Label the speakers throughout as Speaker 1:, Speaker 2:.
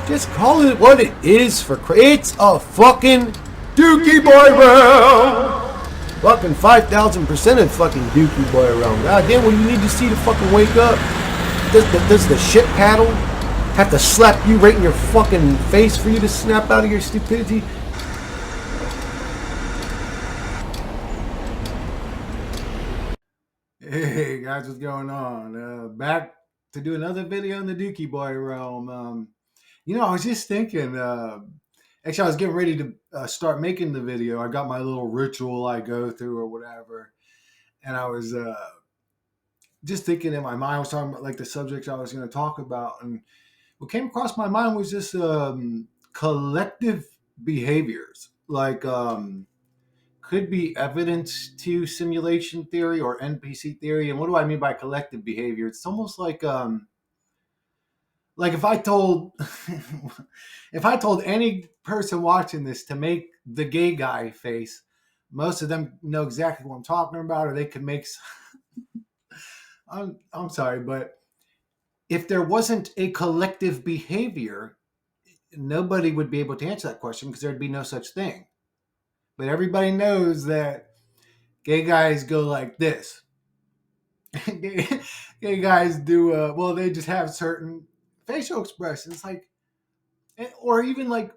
Speaker 1: Just call it what it is it's a fucking Dookie Boy round. Fucking 5,000% of fucking Dookie Boy round. God damn, what you need to see to fucking wake up? Does the shit paddle have to slap you right in your fucking face for you to snap out of your stupidity? Hey guys, what's going on? Back to do another video in the Dookie Boy realm. I was just thinking. Actually, I was getting ready to start making the video. I got my little ritual I go through or whatever, and I was just thinking in my mind. I was talking about like the subjects I was going to talk about, and what came across my mind was just collective behaviors, like could be evidence to simulation theory or NPC theory. And what do I mean by collective behavior? It's almost like if I told if I told any person watching this to make the gay guy face, most of them know exactly what I'm talking about, or they could make. I'm sorry, but if there wasn't a collective behavior, nobody would be able to answer that question because there'd be no such thing. But everybody knows that gay guys go like this. Gay guys do well. They just have certain facial expressions, like, or even like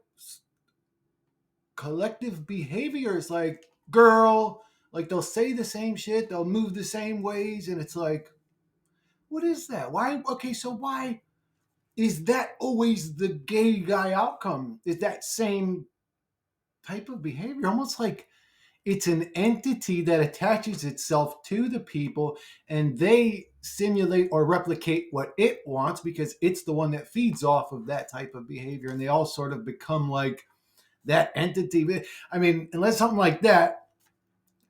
Speaker 1: collective behaviors, like girl. Like they'll say the same shit, they'll move the same ways, and it's like, what is that? Why? Okay, so why is that always the gay guy outcome? Is that same type of behavior almost like it's an entity that attaches itself to the people and they simulate or replicate what it wants because it's the one that feeds off of that type of behavior, and they all sort of become like that entity. I mean, unless something like that,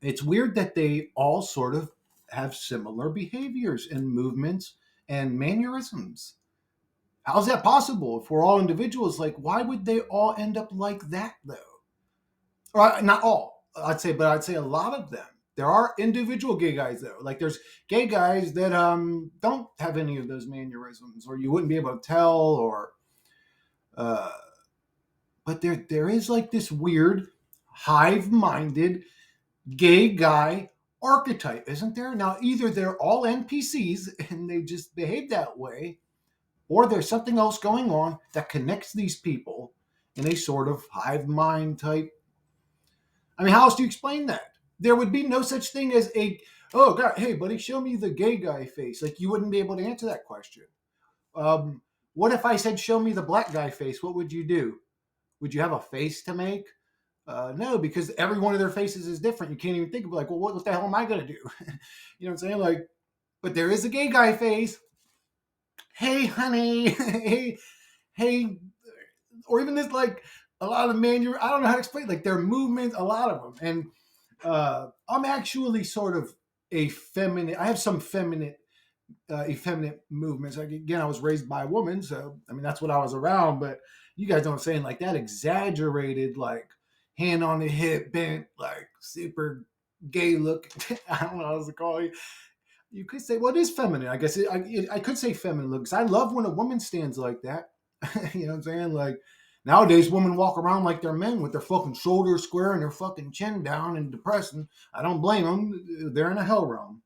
Speaker 1: it's weird that they all sort of have similar behaviors and movements and mannerisms. How's that possible? If we're all individuals, like why would they all end up like that though? Or not all, I'd say a lot of them. There are individual gay guys though. Like there's gay guys that don't have any of those mannerisms, or you wouldn't be able to tell, or uh, but there is like this weird hive-minded gay guy archetype, isn't there? Now either they're all NPCs and they just behave that way, or there's something else going on that connects these people in a sort of hive mind type. I mean, how else do you explain that? There would be no such thing as oh God, hey buddy, show me the gay guy face. Like you wouldn't be able to answer that question. What if I said, show me the black guy face? What would you do? Would you have a face to make? No, because every one of their faces is different. You can't even think of like, well, what the hell am I going to do? You know what I'm saying? Like, but there is a gay guy face. Hey, honey. hey, or even this like a lot of I don't know how to explain, like their movements, a lot of them. And I'm actually sort of a feminine. I have some effeminate movements. Like, again, I was raised by a woman, so I mean that's what I was around. But you guys don't saying like that exaggerated, like hand on the hip, bent, like super gay look. I don't know how to call it. You could say, well, it is feminine. I guess I could say feminine looks. I love when a woman stands like that. You know what I'm saying? Like nowadays, women walk around like they're men with their fucking shoulders square and their fucking chin down and depressing. I don't blame them. They're in a hell realm.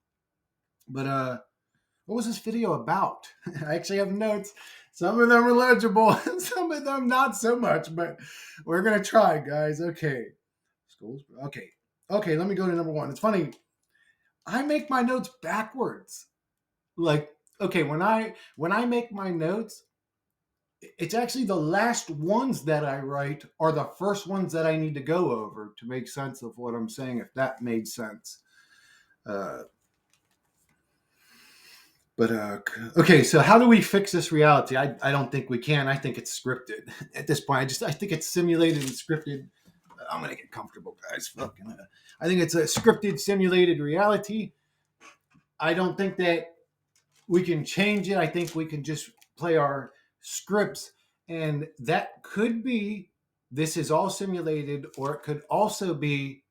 Speaker 1: But what was this video about? I actually have notes. Some of them are legible, some of them not so much. But we're gonna try, guys. Okay, schools. Okay. Let me go to number one. It's funny. I make my notes backwards. Like, okay, when I make my notes, it's actually the last ones that I write are the first ones that I need to go over to make sense of what I'm saying, if that made sense. But okay, so how do we fix this reality? I don't think we can. I think it's scripted at this point. I think it's simulated and scripted. I'm gonna get comfortable, guys. Fucking, I think it's a scripted, simulated reality. I don't think that we can change it. I think we can just play our scripts, and that could be this is all simulated, or it could also be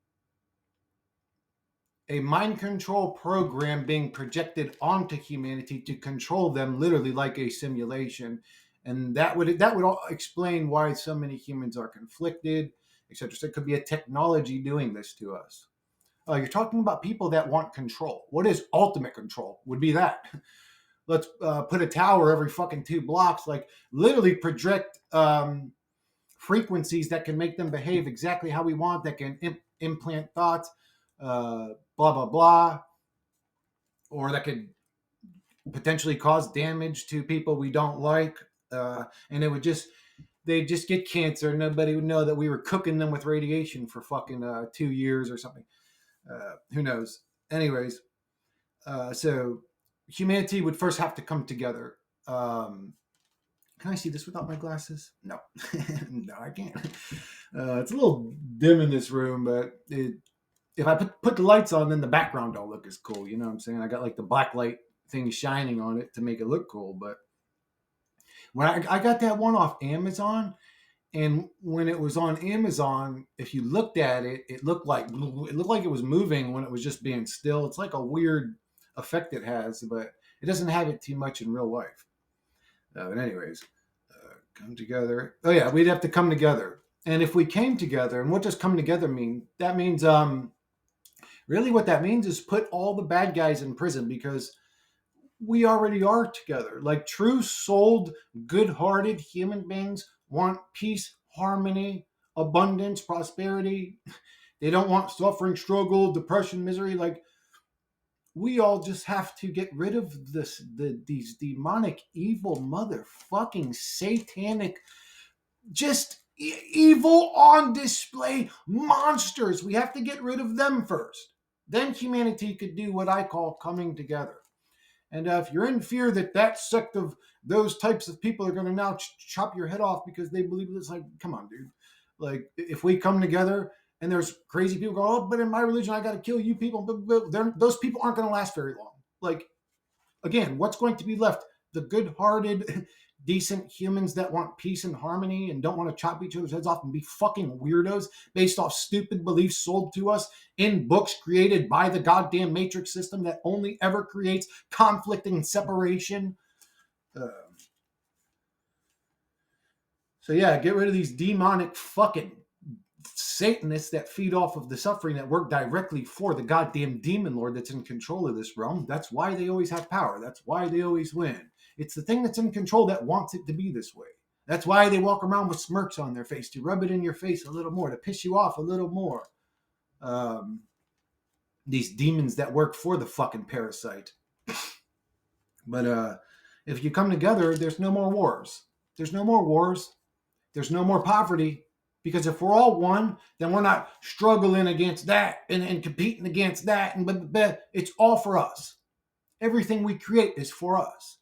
Speaker 1: a mind control program being projected onto humanity to control them, literally like a simulation. and that would all explain why so many humans are conflicted, etc. So it could be a technology doing this to us. You're talking about people that want control. What is ultimate control? Would be that. Let's put a tower every fucking 2 blocks, like literally project frequencies that can make them behave exactly how we want, that can implant thoughts, blah, blah, blah, or that could potentially cause damage to people we don't like. And it would just, they'd just get cancer. Nobody would know that we were cooking them with radiation for fucking 2 years or something. Who knows? Anyways, so humanity would first have to come together. Can I see this without my glasses? No, no, I can't. It's a little dim in this room, but if I put the lights on, then the background don't look as cool. You know what I'm saying? I got like the black light thing shining on it to make it look cool. But when I got that one off Amazon, and when it was on Amazon, if you looked at it, it looked like it was moving when it was just being still. It's like a weird effect it has, but it doesn't have it too much in real life. But anyways, come together. Oh yeah, we'd have to come together. And if we came together, and what does come together mean? That means really what that means is put all the bad guys in prison, because we already are together. Like true souled, good hearted human beings want peace, harmony, abundance, prosperity. They don't want suffering, struggle, depression, misery. Like we all just have to get rid of these demonic, evil, motherfucking, satanic, just evil on display monsters. We have to get rid of them first. Then humanity could do what I call coming together. And if you're in fear that that sect of those types of people are going to now chop your head off because they believe it's like, come on, dude. Like, if we come together and there's crazy people go, oh, but in my religion, I got to kill you people. But those people aren't going to last very long. Like, again, what's going to be left? The good-hearted, decent humans that want peace and harmony and don't want to chop each other's heads off and be fucking weirdos based off stupid beliefs sold to us in books created by the goddamn matrix system that only ever creates conflict and separation. Uh, so yeah, get rid of these demonic fucking Satanists that feed off of the suffering, that work directly for the goddamn demon lord that's in control of this realm. That's why they always have power. That's why they always win. It's the thing that's in control that wants it to be this way. That's why they walk around with smirks on their face, to rub it in your face a little more, to piss you off a little more. These demons that work for the fucking parasite. But if you come together, there's no more wars. There's no more wars. There's no more poverty. Because if we're all one, then we're not struggling against that and competing against that. But it's all for us. Everything we create is for us.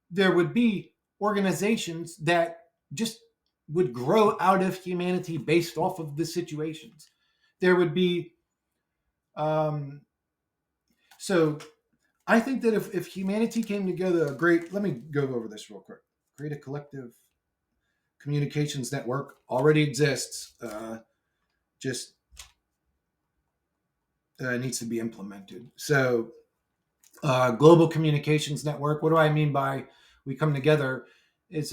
Speaker 1: There would be organizations that just would grow out of humanity based off of the situations. There would be, so I think that if humanity came together, let me go over this real quick. Create a collective communications network already exists. Just needs to be implemented. So, global communications network. What do I mean by we come together? Is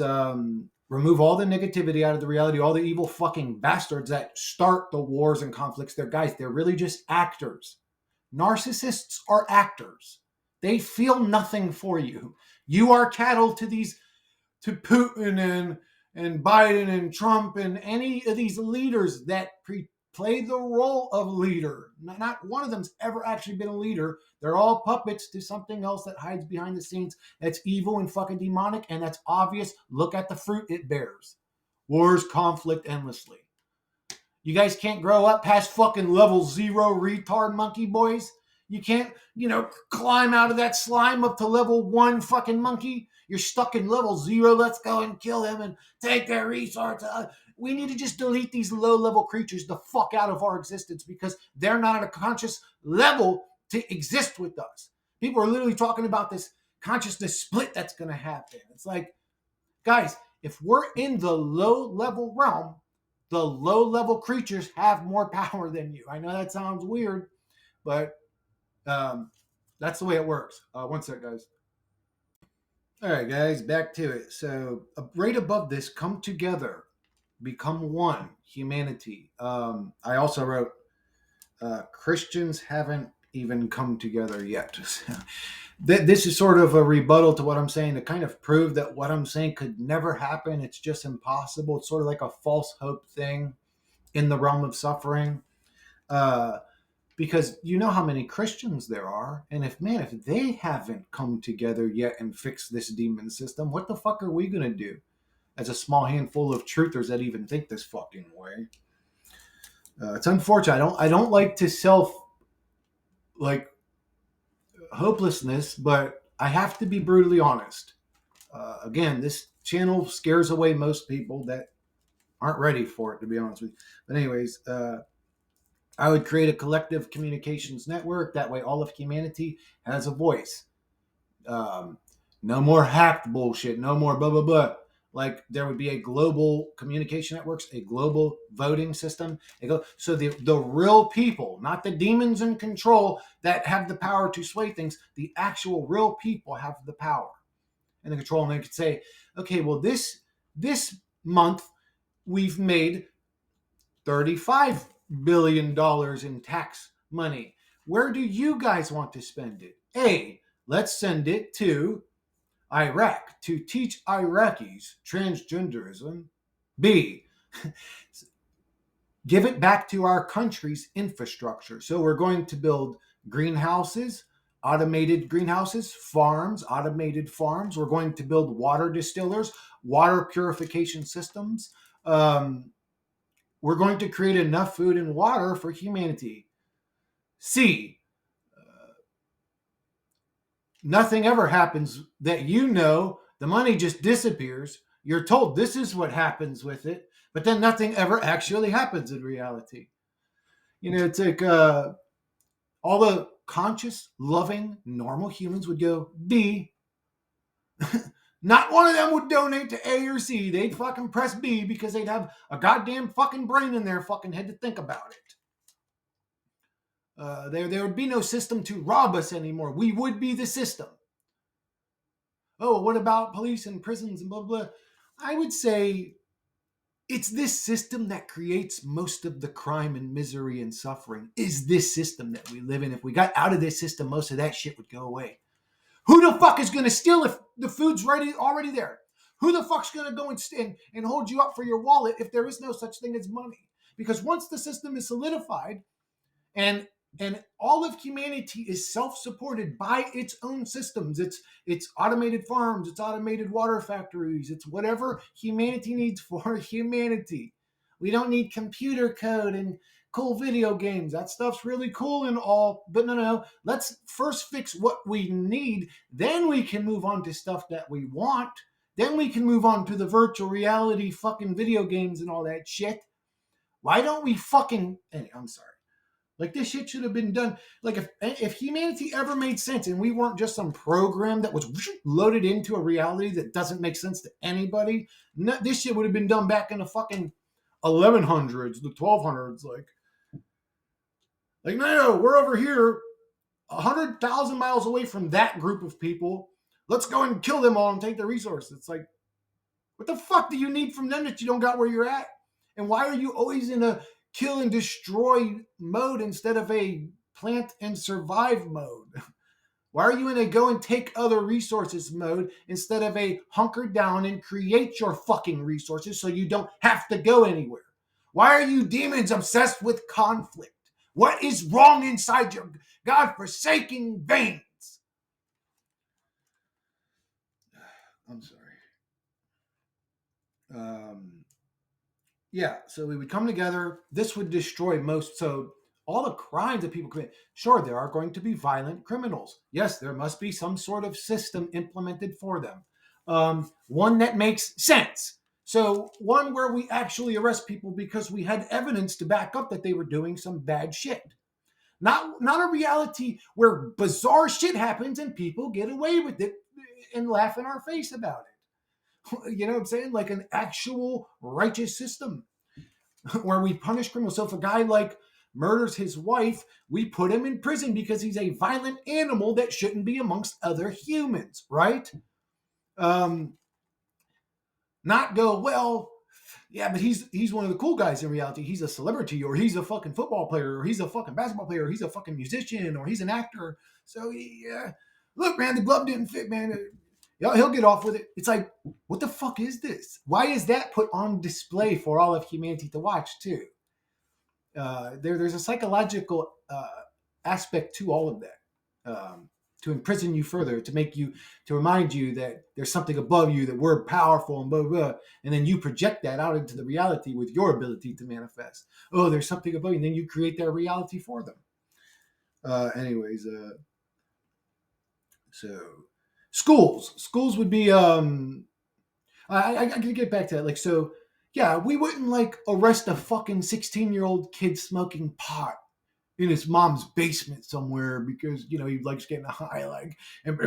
Speaker 1: remove all the negativity out of the reality, all the evil fucking bastards that start the wars and conflicts. They're really just actors. Narcissists are actors. They feel nothing for you. You are cattle to Putin and Biden and Trump and any of these leaders that play the role of leader. Not one of them's ever actually been a leader. They're all puppets to something else that hides behind the scenes that's evil and fucking demonic, and that's obvious. Look at the fruit it bears. Wars, conflict endlessly. You guys can't grow up past fucking level 0, retard monkey boys. You can't, climb out of that slime up to level 1 fucking monkey. You're stuck in level 0. Let's go and kill them and take their resources. We need to just delete these low-level creatures the fuck out of our existence, because they're not at a conscious level to exist with us. People are literally talking about this consciousness split that's going to happen. It's like, guys, if we're in the low-level realm, the low-level creatures have more power than you. I know that sounds weird, but that's the way it works. One sec, guys. All right, guys, back to it. So, right above this, come together, become one, humanity. I also wrote Christians haven't even come together yet. This is sort of a rebuttal to what I'm saying to kind of prove that what I'm saying could never happen. It's just impossible. It's sort of like a false hope thing in the realm of suffering. Uh, because you know how many Christians there are, and if they haven't come together yet and fixed this demon system, what the fuck are we gonna do as a small handful of truthers that even think this fucking way? It's unfortunate. I don't like to self like hopelessness, but I have to be brutally honest. Again, this channel scares away most people that aren't ready for it, to be honest with you. But anyways, I would create a collective communications network. That way, all of humanity has a voice. Um, no more hacked bullshit. No more blah blah blah. Like there would be a global communication networks, a global voting system. So the real people, not the demons in control that have the power to sway things. The actual real people have the power and the control, and they could say, okay, well this month we've made $35 billion in tax money. Where do you guys want to spend it? A, let's send it to Iraq to teach Iraqis transgenderism. B, give it back to our country's infrastructure. So we're going to build greenhouses, automated greenhouses, farms, automated farms. We're going to build water distillers, water purification systems. We're going to create enough food and water for humanity. C, nothing ever happens that you know. The money just disappears. You're told this is what happens with it, but then nothing ever actually happens in reality. It's like all the conscious, loving, normal humans would go B. Not one of them would donate to A or C. They'd fucking press B because they'd have a goddamn fucking brain in their fucking head to think about it. There would be no system to rob us anymore. We would be the system. Oh, what about police and prisons and blah, blah, blah? I would say it's this system that creates most of the crime and misery and suffering, is this system that we live in. If we got out of this system, most of that shit would go away. Who the fuck is going to steal if the food's already there? Who the fuck's going to go and hold you up for your wallet if there is no such thing as money? Because once the system is solidified, and all of humanity is self-supported by its own systems. It's automated farms, it's automated water factories, it's whatever humanity needs for humanity. We don't need computer code and cool video games. That stuff's really cool and all, but no. Let's first fix what we need, then we can move on to stuff that we want. Then we can move on to the virtual reality fucking video games and all that shit. Why don't we fucking... I'm sorry. Like, this shit should have been done. Like, if humanity ever made sense and we weren't just some program that was loaded into a reality that doesn't make sense to anybody, this shit would have been done back in the fucking 1100s, the 1200s. No, we're over here 100,000 miles away from that group of people. Let's go and kill them all and take their resources. It's like, what the fuck do you need from them that you don't got where you're at? And why are you always in a kill and destroy mode instead of a plant and survive mode? Why are you in a go and take other resources mode instead of a hunker down and create your fucking resources so you don't have to go anywhere? Why are you demons obsessed with conflict? What is wrong inside your God-forsaken veins? I'm sorry. Yeah, so we would come together. This would destroy most. So all the crimes that people commit, sure, there are going to be violent criminals. Yes, there must be some sort of system implemented for them. One that makes sense. So one where we actually arrest people because we had evidence to back up that they were doing some bad shit. Not a reality where bizarre shit happens and people get away with it and laugh in our face about it. You know what I'm saying? Like an actual righteous system where we punish criminals. So if a guy like murders his wife, we put him in prison because he's a violent animal that shouldn't be amongst other humans, right? Um, Not go, well, yeah, but he's one of the cool guys in reality. He's a celebrity, or he's a fucking football player, or he's a fucking basketball player, or he's a fucking musician, or he's an actor. So yeah, look, man, the glove didn't fit, man. Yeah, he'll get off with it. It's like, what the fuck is this? Why is that put on display for all of humanity to watch too? There's a psychological aspect to all of that. To imprison you further, to make you, to remind you that there's something above you, that we're powerful and blah, blah, blah. And then you project that out into the reality with your ability to manifest. Oh, there's something above you. And then you create that reality for them. Anyways, so schools would be, I can get back to that. Like, so yeah, we wouldn't like arrest a fucking 16-year-old kid smoking pot in his mom's basement somewhere because he likes getting a high, like, and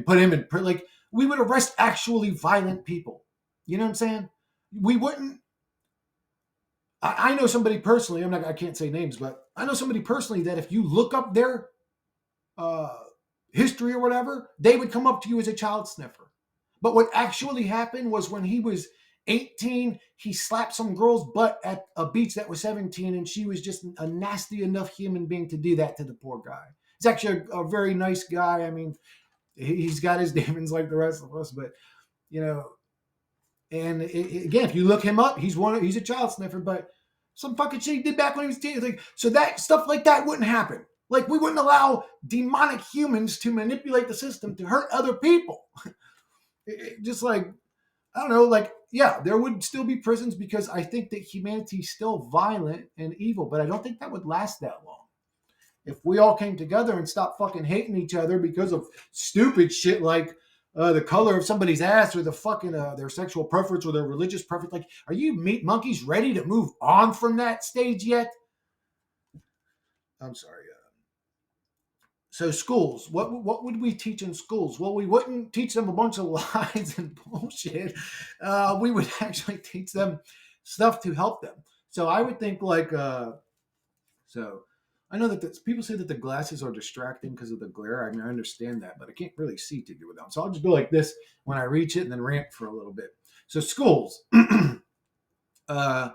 Speaker 1: put him in, like, we would arrest actually violent people. You know what I'm saying? We wouldn't. I know somebody personally. I can't say names, but I know somebody personally that if you look up their uh, history or whatever, they would come up to you as a child sniffer. But what actually happened was when he was 18, he slapped some girl's butt at a beach that was 17, and she was just a nasty enough human being to do that to the poor guy. He's actually a very nice guy. I mean, he's got his demons like the rest of us, but you know, and again, if you look him up, he's a child sniffer, but some fucking shit he did back when he was 10. Like, so that stuff like that wouldn't happen. Like, we wouldn't allow demonic humans to manipulate the system to hurt other people. Just like, I don't know, like, yeah, there would still be prisons because I think that humanity's still violent and evil, but I don't think that would last that long. If we all came together and stopped fucking hating each other because of stupid shit like the color of somebody's ass or the fucking their sexual preference or their religious preference, like, are you meat monkeys ready to move on from that stage yet? I'm sorry. So schools, what would we teach in schools? Well, we wouldn't teach them a bunch of lies and bullshit. We would actually teach them stuff to help them. So I would think like, so I know that people say that the glasses are distracting because of the glare. I mean, I understand that, but I can't really see to do with them. So I'll just go like this when I reach it and then rant for a little bit. So schools, uh,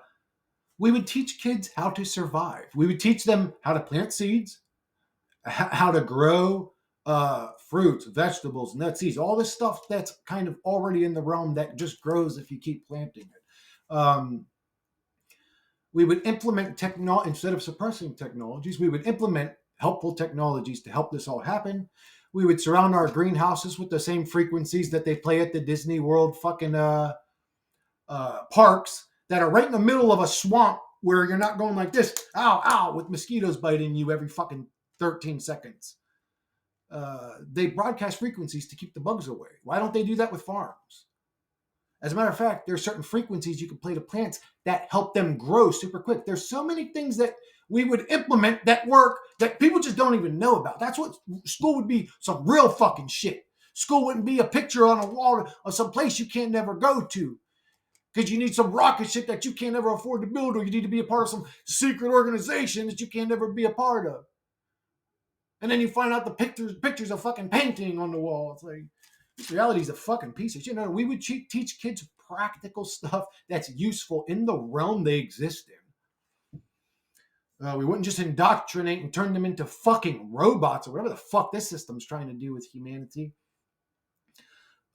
Speaker 1: we would teach kids how to survive. We would teach them how to plant seeds, how to grow fruits, vegetables, nuts, seeds, all this stuff that's kind of already in the realm that just grows if you keep planting it. We would implement technology instead of suppressing technologies. We would implement helpful technologies to help this all happen. We would surround our greenhouses with the same frequencies that they play at the Disney World fucking parks that are right in the middle of a swamp where you're not going like this, ow, ow, with mosquitoes biting you every fucking 13 seconds. They broadcast frequencies to keep the bugs away. Why don't they do that with farms? As a matter of fact, there are certain frequencies you can play to plants that help them grow super quick. There's so many things that we would implement that work that people just don't even know about. That's what school would be, some real fucking shit. School wouldn't be a picture on a wall of some place you can't never go to because you need some rocket shit that you can't ever afford to build, or you need to be a part of some secret organization that you can't never be a part of. And then you find out the pictures of fucking painting on the wall. It's like, reality is a fucking piece of shit. No, we would teach kids practical stuff that's useful in the realm they exist in. We wouldn't just indoctrinate and turn them into fucking robots or whatever the fuck this system's trying to do with humanity.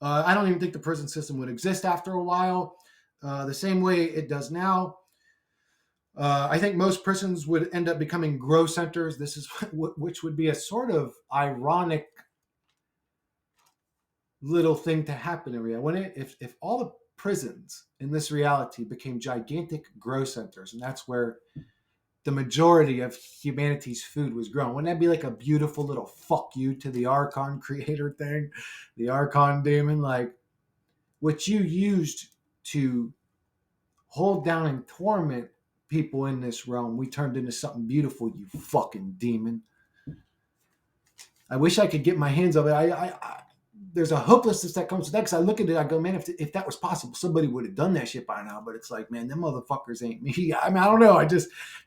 Speaker 1: I don't even think the prison system would exist after a while, the same way it does now. I think most prisons would end up becoming grow centers. This is which would be a sort of ironic little thing to happen in reality. If all the prisons in this reality became gigantic grow centers, and that's where the majority of humanity's food was grown, wouldn't that be like a beautiful little fuck you to the Archon creator thing, the Archon demon, like what you used to hold down and torment people in this realm, we turned into something beautiful, you fucking demon. I wish I could get my hands on it. There's a hopelessness that comes with that because I look at it, I go, man, if that was possible, somebody would have done that shit by now. But it's like, man, them motherfuckers ain't me. I mean, I don't know.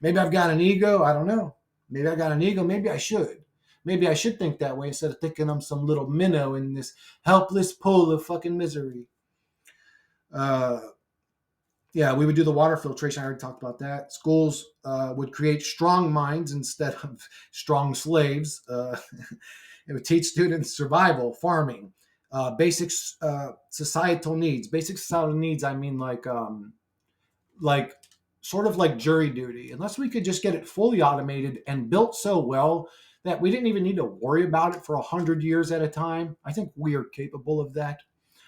Speaker 1: Maybe I've got an ego. I don't know. Maybe I got an ego. Maybe I should. Maybe I should think that way instead of thinking I'm some little minnow in this helpless pool of fucking misery. Uh, yeah, we would do the water filtration. I already talked about that. Schools would create strong minds instead of strong slaves. It would teach students survival, farming, basic societal needs. Basic societal needs, I mean like sort of like jury duty. Unless we could just get it fully automated and built so well that we didn't even need to worry about it for 100 years at a time. I think we are capable of that.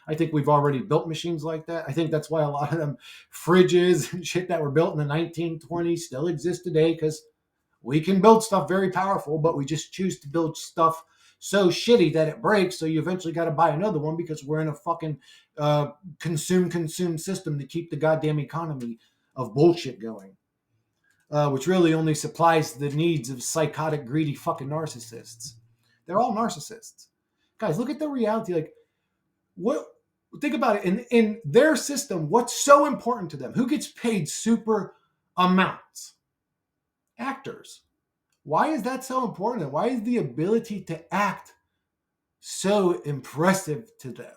Speaker 1: I think we've already built machines like that. I think that's why a lot of them fridges and shit that were built in the 1920s still exist today, because we can build stuff very powerful, but we just choose to build stuff so shitty that it breaks. So you eventually got to buy another one because we're in a fucking consume system to keep the goddamn economy of bullshit going, which really only supplies the needs of psychotic, greedy fucking narcissists. They're all narcissists. Guys, look at the reality. Like, what? Think about it. In their system, what's so important to them? Who gets paid super amounts? Actors. Why is that so important? Why is the ability to act so impressive to them?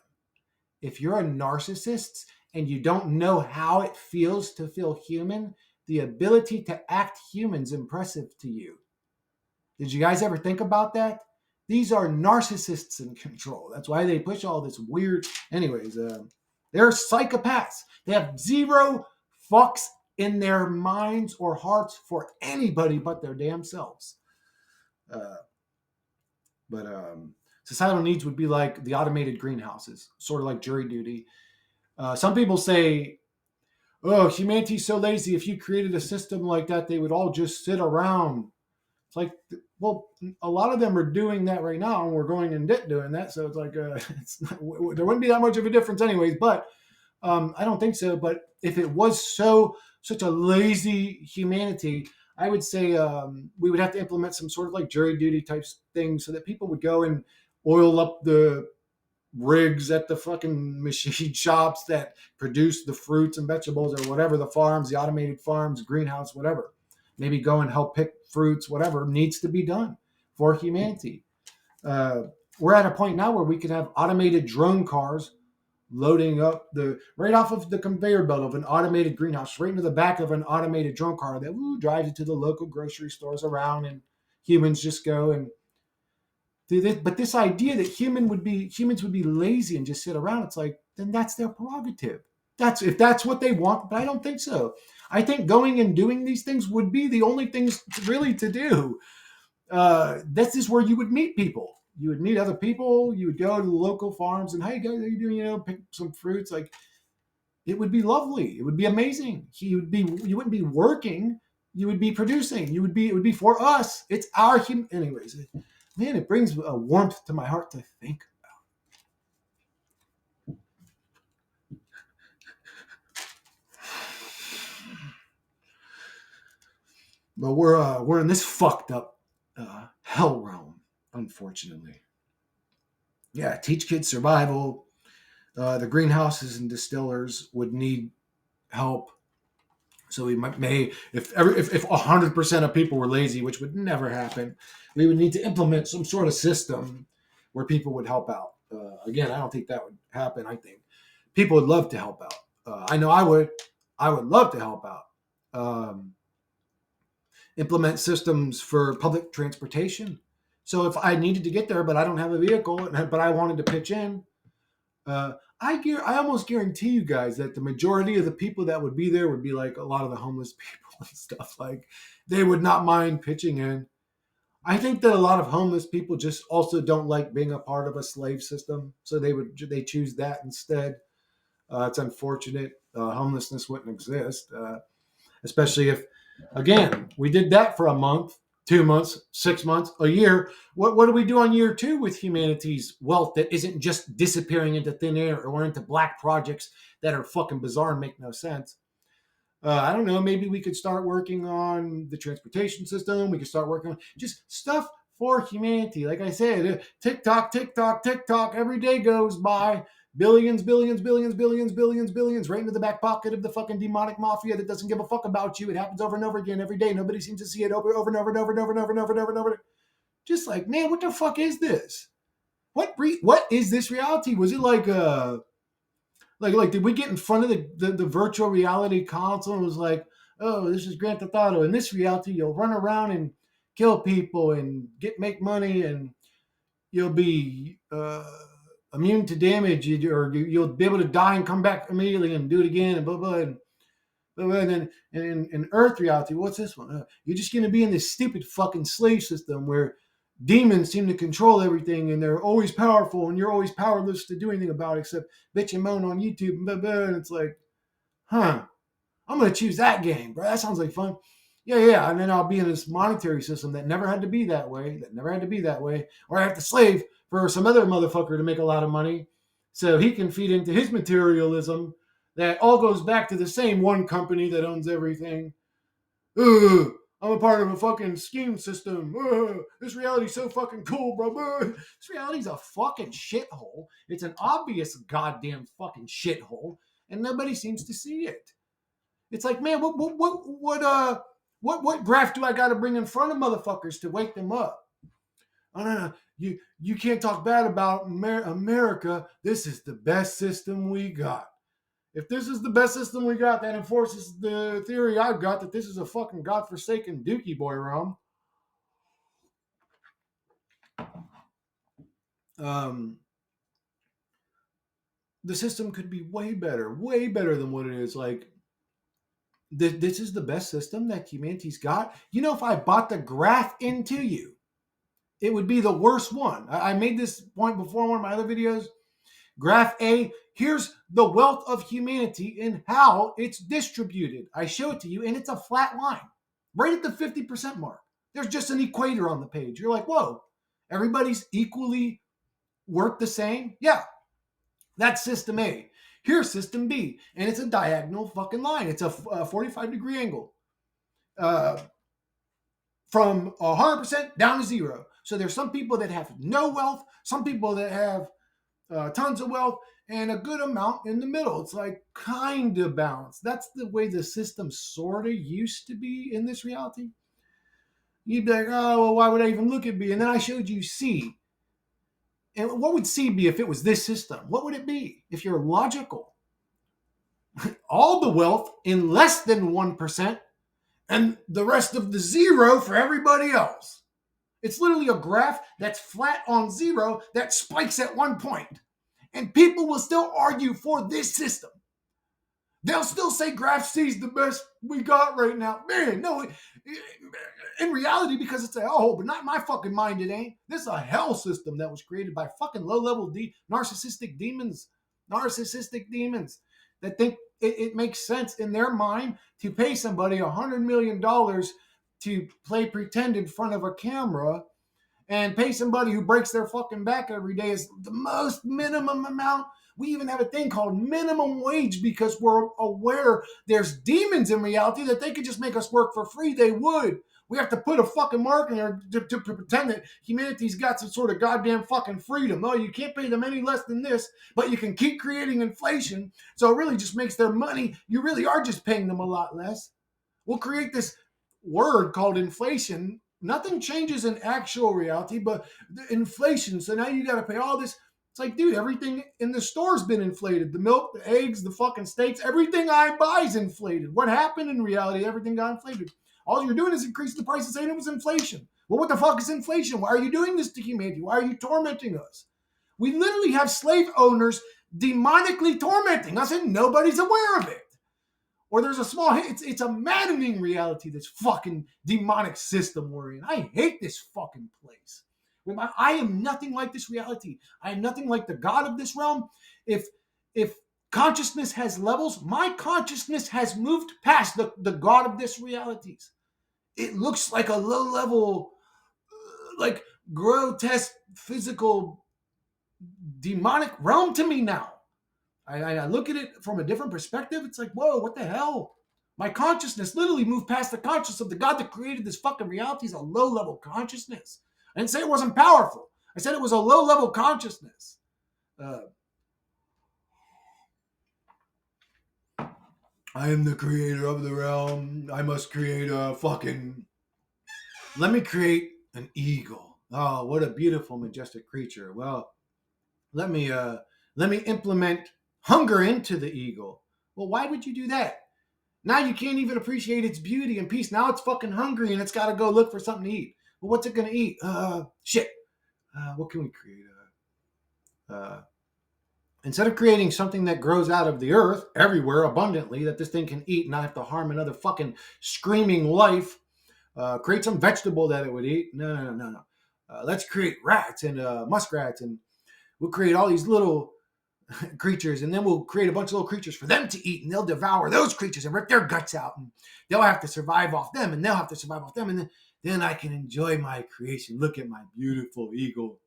Speaker 1: If you're a narcissist and you don't know how it feels to feel human, the ability to act human's impressive to you. Did you guys ever think about that? These are narcissists in control. That's why they push all this weird. Anyways, they're psychopaths. They have zero fucks in their minds or hearts for anybody but their damn selves. Uh, but societal needs would be like the automated greenhouses, sort of like jury duty. Some people say, oh, humanity's so lazy. If you created a system like that, they would all just sit around. It's like, well, a lot of them are doing that right now, and we're going in debt doing that. So it's like, there wouldn't be that much of a difference anyways. But I don't think so. But if it was such a lazy humanity, I would say we would have to implement some sort of like jury duty type thing so that people would go and oil up the rigs at the fucking machine shops that produce the fruits and vegetables or whatever, the farms, the automated farms, greenhouse, whatever. Maybe go and help pick fruits, whatever needs to be done for humanity. We're at a point now where we could have automated drone cars loading up the right off of the conveyor belt of an automated greenhouse, right into the back of an automated drone car that drives it to the local grocery stores around, and humans just go and do this. But this idea that humans would be lazy and just sit around, it's like, then that's their prerogative. That's if that's what they want, but I don't think so. I think going and doing these things would be the only things really to do. This is where you would meet people. You would meet other people. You would go to the local farms and, hey guys, how you doing? Pick some fruits. Like, it would be lovely. It would be amazing. You wouldn't be working. You would be producing. It would be for us. It's our anyways. Man, it brings a warmth to my heart to think. But we're in this fucked up hell realm, unfortunately. Yeah, teach kids survival. The greenhouses and distillers would need help. So we may, if 100% of people were lazy, which would never happen, we would need to implement some sort of system where people would help out. Again, I don't think that would happen. I think people would love to help out. I know I would. I would love to help out. Implement systems for public transportation. So if I needed to get there, but I don't have a vehicle, but I wanted to pitch in, I almost guarantee you guys that the majority of the people that would be there would be like a lot of the homeless people and stuff. Like, they would not mind pitching in. I think that a lot of homeless people just also don't like being a part of a slave system, so they choose that instead. It's unfortunate. Homelessness wouldn't exist, especially if, again, we did that for a month, 2 months, 6 months, a year. What do we do on year two with humanity's wealth that isn't just disappearing into thin air or into black projects that are fucking bizarre and make no sense? I don't know. Maybe we could start working on the transportation system. We could start working on just stuff for humanity. Like I said, TikTok, TikTok, TikTok. Every day goes by. Billions, billions, billions, billions, billions, billions, right into the back pocket of the fucking demonic mafia that doesn't give a fuck about you. It happens over and over again every day. Nobody seems to see it over and over and over and over and over and over and over and over. Just like, man, what the fuck is this? What is this reality? Was it like like did we get in front of the virtual reality console and was like, oh, this is Grand Theft Auto. In this reality, you'll run around and kill people and make money, and you'll be immune to damage, or you'll be able to die and come back immediately and do it again, and blah blah. And then in Earth reality, what's this one? You're just going to be in this stupid fucking slave system where demons seem to control everything, and they're always powerful, and you're always powerless to do anything about it except bitch and moan on YouTube. And, blah, blah, and it's like, huh, I'm going to choose that game, bro. That sounds like fun. Yeah, yeah. And then I'll be in this monetary system that never had to be that way, or I have to slave for some other motherfucker to make a lot of money so he can feed into his materialism that all goes back to the same one company that owns everything. Ugh, I'm a part of a fucking scheme system. This reality's so fucking cool, bro. This reality's a fucking shithole. It's an obvious goddamn fucking shithole, and nobody seems to see it. It's like, man, what graph do I got to bring in front of motherfuckers to wake them up? Oh no, no, you can't talk bad about America. This is the best system we got. If this is the best system we got, that enforces the theory I've got that this is a fucking godforsaken dookie boy realm. Um, the system could be way better than what it is. Like, this is the best system that humanity's got. You know, if I bought the graph into you, it would be the worst one. I made this point before in one of my other videos. Graph A, here's the wealth of humanity and how it's distributed. I show it to you, and it's a flat line, right at the 50% mark. There's just an equator on the page. You're like, whoa, everybody's equally worth the same? Yeah, that's system A. Here's system B, and it's a diagonal fucking line. It's a 45-degree angle. From 100% down to zero. So there's some people that have no wealth, some people that have tons of wealth, and a good amount in the middle. It's like kind of balanced. That's the way the system sort of used to be in this reality. You'd be like, oh, well, why would I even look at B? And then I showed you C. And what would C be if it was this system? What would it be if you're logical? All the wealth in less than 1%, and the rest of the zero for everybody else. It's literally a graph that's flat on zero that spikes at one point. And people will still argue for this system. They'll still say graph C is the best we got right now. Man, no, in reality, because it's a hellhole, but not in my fucking mind, it ain't. This is a hell system that was created by fucking low-level narcissistic demons that think it makes sense in their mind to pay somebody $100 million to play pretend in front of a camera, and pay somebody who breaks their fucking back every day is the most minimum amount. We even have a thing called minimum wage because we're aware there's demons in reality that they could just make us work for free. They would. We have to put a fucking mark in there to pretend that humanity's got some sort of goddamn fucking freedom. Oh, you can't pay them any less than this, but you can keep creating inflation. So it really just makes their money. You really are just paying them a lot less. We'll create this word called inflation. Nothing changes in actual reality, but the inflation. So now you got to pay all this. It's like, dude, everything in the store's been inflated. The milk, the eggs, the fucking steaks, everything I buy is inflated. What happened in reality? Everything got inflated. All you're doing is increasing the price and saying it was inflation. Well, what the fuck is inflation? Why are you doing this to humanity? Why are you tormenting us? We literally have slave owners demonically tormenting us, and nobody's aware of it. Or there's a small hit. It's a maddening reality, this fucking demonic system we're in. I hate this fucking place. I am nothing like this reality. I am nothing like the God of this realm. If consciousness has levels, my consciousness has moved past the God of this realities. It looks like a low level, like grotesque, physical, demonic realm to me now. I look at it from a different perspective. It's like, whoa, what the hell? My consciousness literally moved past the consciousness of the God that created this fucking reality. Is a low-level consciousness. I didn't say it wasn't powerful. I said it was a low-level consciousness. I am the creator of the realm. I must create a fucking... Let me create an eagle. Oh, what a beautiful, majestic creature. Well, let me let me implement hunger into the eagle. Well, why would you do that? Now you can't even appreciate its beauty and peace. Now it's fucking hungry and it's got to go look for something to eat. Well, what's it gonna eat? Shit. What can we create? Uh, Instead of creating something that grows out of the earth everywhere abundantly that this thing can eat and not have to harm another fucking screaming life, create some vegetable that it would eat. No, no, no, no, no. Let's create rats and muskrats, and we'll create all these little creatures, and then we'll create a bunch of little creatures for them to eat, and they'll devour those creatures and rip their guts out, and they'll have to survive off them, and they'll have to survive off them, and then I can enjoy my creation. Look at my beautiful eagle.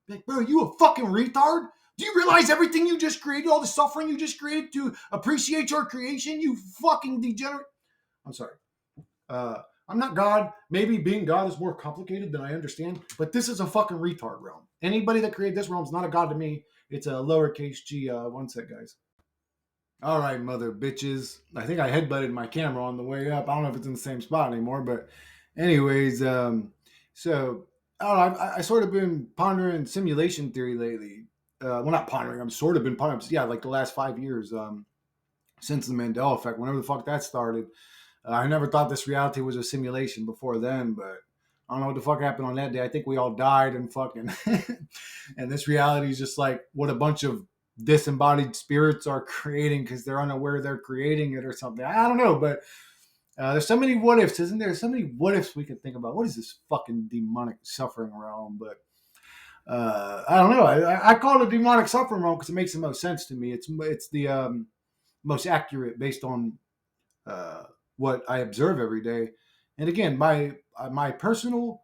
Speaker 1: Like, bro, you a fucking retard? Do you realize everything you just created, all the suffering you just created to appreciate your creation? You fucking degenerate. I'm sorry. I'm not God. Maybe being God is more complicated than I understand, but this is a fucking retard realm. Anybody that created this realm is not a God to me. It's a lowercase g. One sec, guys. All right, mother bitches. I think I headbutted my camera on the way up. I don't know if it's in the same spot anymore, but anyways, so I don't know. I sort of been pondering simulation theory lately. Well, not pondering. I'm sort of been pondering. Yeah, like the last 5 years since the Mandela effect, whenever the fuck that started. I never thought this reality was a simulation before then, but I don't know what the fuck happened on that day. I think we all died and fucking, and this reality is just like what a bunch of disembodied spirits are creating because they're unaware they're creating it or something. I don't know, but there's so many what ifs, isn't there? So many what ifs we can think about. What is this fucking demonic suffering realm? But I don't know. I call it a demonic suffering realm because it makes the most sense to me. It's the most accurate based on uh, what I observe every day. And again, my personal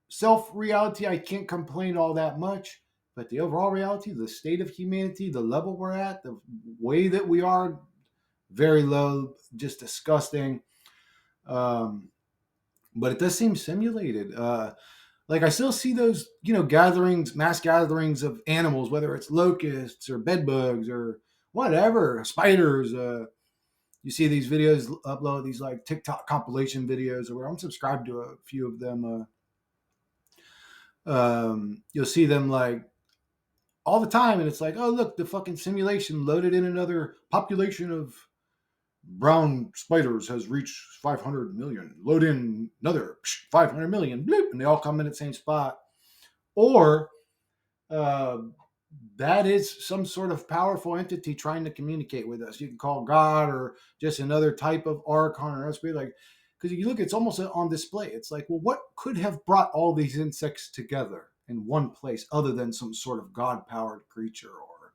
Speaker 1: self reality, I can't complain all that much. But the overall reality, the state of humanity, the level we're at, the way that we are, very low, just disgusting. Um, but it does seem simulated. Like I still see those, gatherings, mass gatherings of animals, whether it's locusts or bedbugs or whatever, spiders. You see these videos upload these like TikTok compilation videos, or where I'm subscribed to a few of them. You'll see them like all the time, and it's like, oh look, the fucking simulation loaded in another population of brown spiders has reached 500 million. Load in another 500 million, bloop, and they all come in at the same spot. Or uh, that is some sort of powerful entity trying to communicate with us. You can call God or just another type of archon or spirit, like because you look, it's almost on display. It's like, well, what could have brought all these insects together in one place other than some sort of God-powered creature or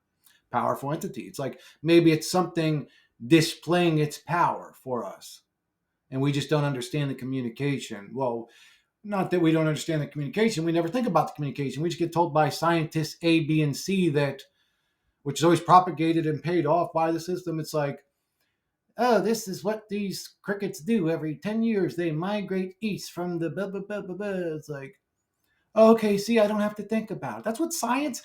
Speaker 1: powerful entity? It's like maybe it's something displaying its power for us, and we just don't understand the communication. Well, not that we don't understand the communication. We never think about the communication. We just get told by scientists A, B, and C that, which is always propagated and paid off by the system. It's like, oh, this is what these crickets do. Every 10 years, they migrate east from the blah, blah, blah, blah, blah. It's like, oh, okay, see, I don't have to think about it. That's what science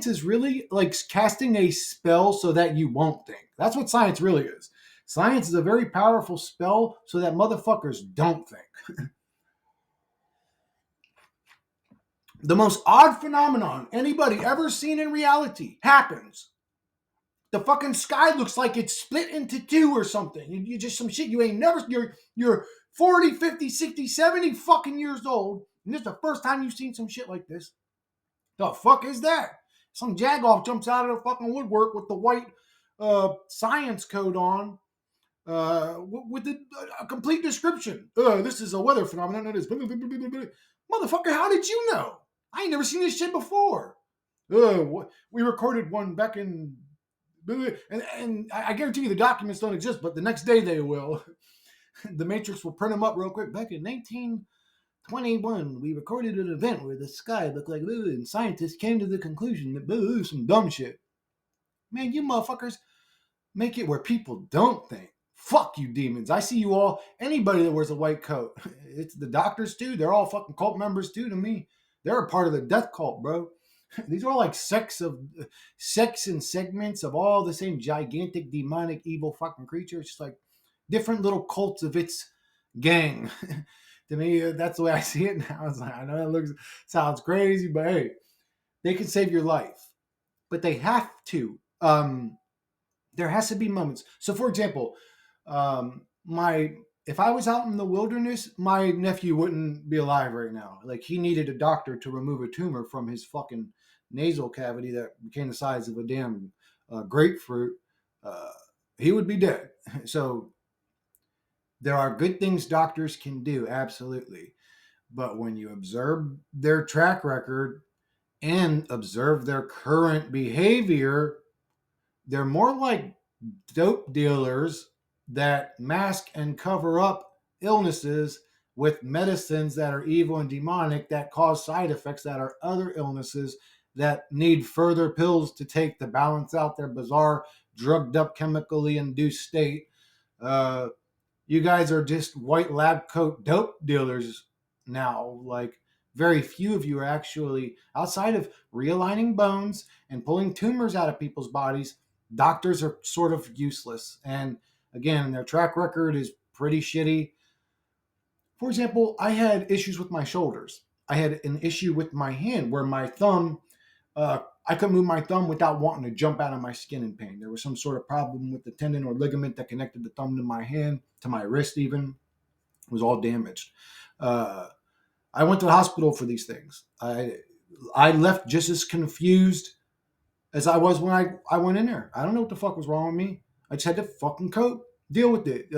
Speaker 1: is really like, casting a spell so that you won't think. That's what science really is. Science is a very powerful spell so that motherfuckers don't think. The most odd phenomenon anybody ever seen in reality happens. The fucking sky looks like it's split into two or something. You just some shit you ain't never. You're 40, 50, 60, 70 fucking years old, and this is the first time you've seen some shit like this. The fuck is that? Some jagoff jumps out of the fucking woodwork with the white science code on, with a complete description. This is a weather phenomenon. It is. Motherfucker, how did you know? I ain't never seen this shit before. We recorded one back in, and I guarantee you the documents don't exist, but the next day they will. The Matrix will print them up real quick. Back in 1921, we recorded an event where the sky looked like blue, and scientists came to the conclusion that blue is some dumb shit. Man, you motherfuckers make it where people don't think. Fuck you, demons. I see you all. Anybody that wears a white coat. It's the doctors, too. They're all fucking cult members, too, to me. They're a part of the death cult, bro. These are all like sects and segments of all the same gigantic, demonic, evil fucking creatures. Just like different little cults of its gang To me, that's the way I see it now. It's like, I know that sounds crazy, but hey, they can save your life, but they have to. There has to be moments. So, for example, my if I was out in the wilderness, my nephew wouldn't be alive right now. Like he needed a doctor to remove a tumor from his fucking nasal cavity that became the size of a damn grapefruit. Uh, he would be dead. So there are good things doctors can do, absolutely. But when you observe their track record and observe their current behavior, they're more like dope dealers that mask and cover up illnesses with medicines that are evil and demonic that cause side effects that are other illnesses that need further pills to take to balance out their bizarre drugged up chemically induced state. uh, you guys are just white lab coat dope dealers now. Like very few of you are actually outside of realigning bones and pulling tumors out of people's bodies. Doctors are sort of useless, and again, their track record is pretty shitty. For example, I had issues with my shoulders. I had an issue with my hand where my thumb, I couldn't move my thumb without wanting to jump out of my skin in pain. There was some sort of problem with the tendon or ligament that connected the thumb to my hand, to my wrist even. It was all damaged. Uh, I went to the hospital for these things. I left just as confused as I was when I went in there. I don't know what the fuck was wrong with me. I just had to fucking cope, deal with it.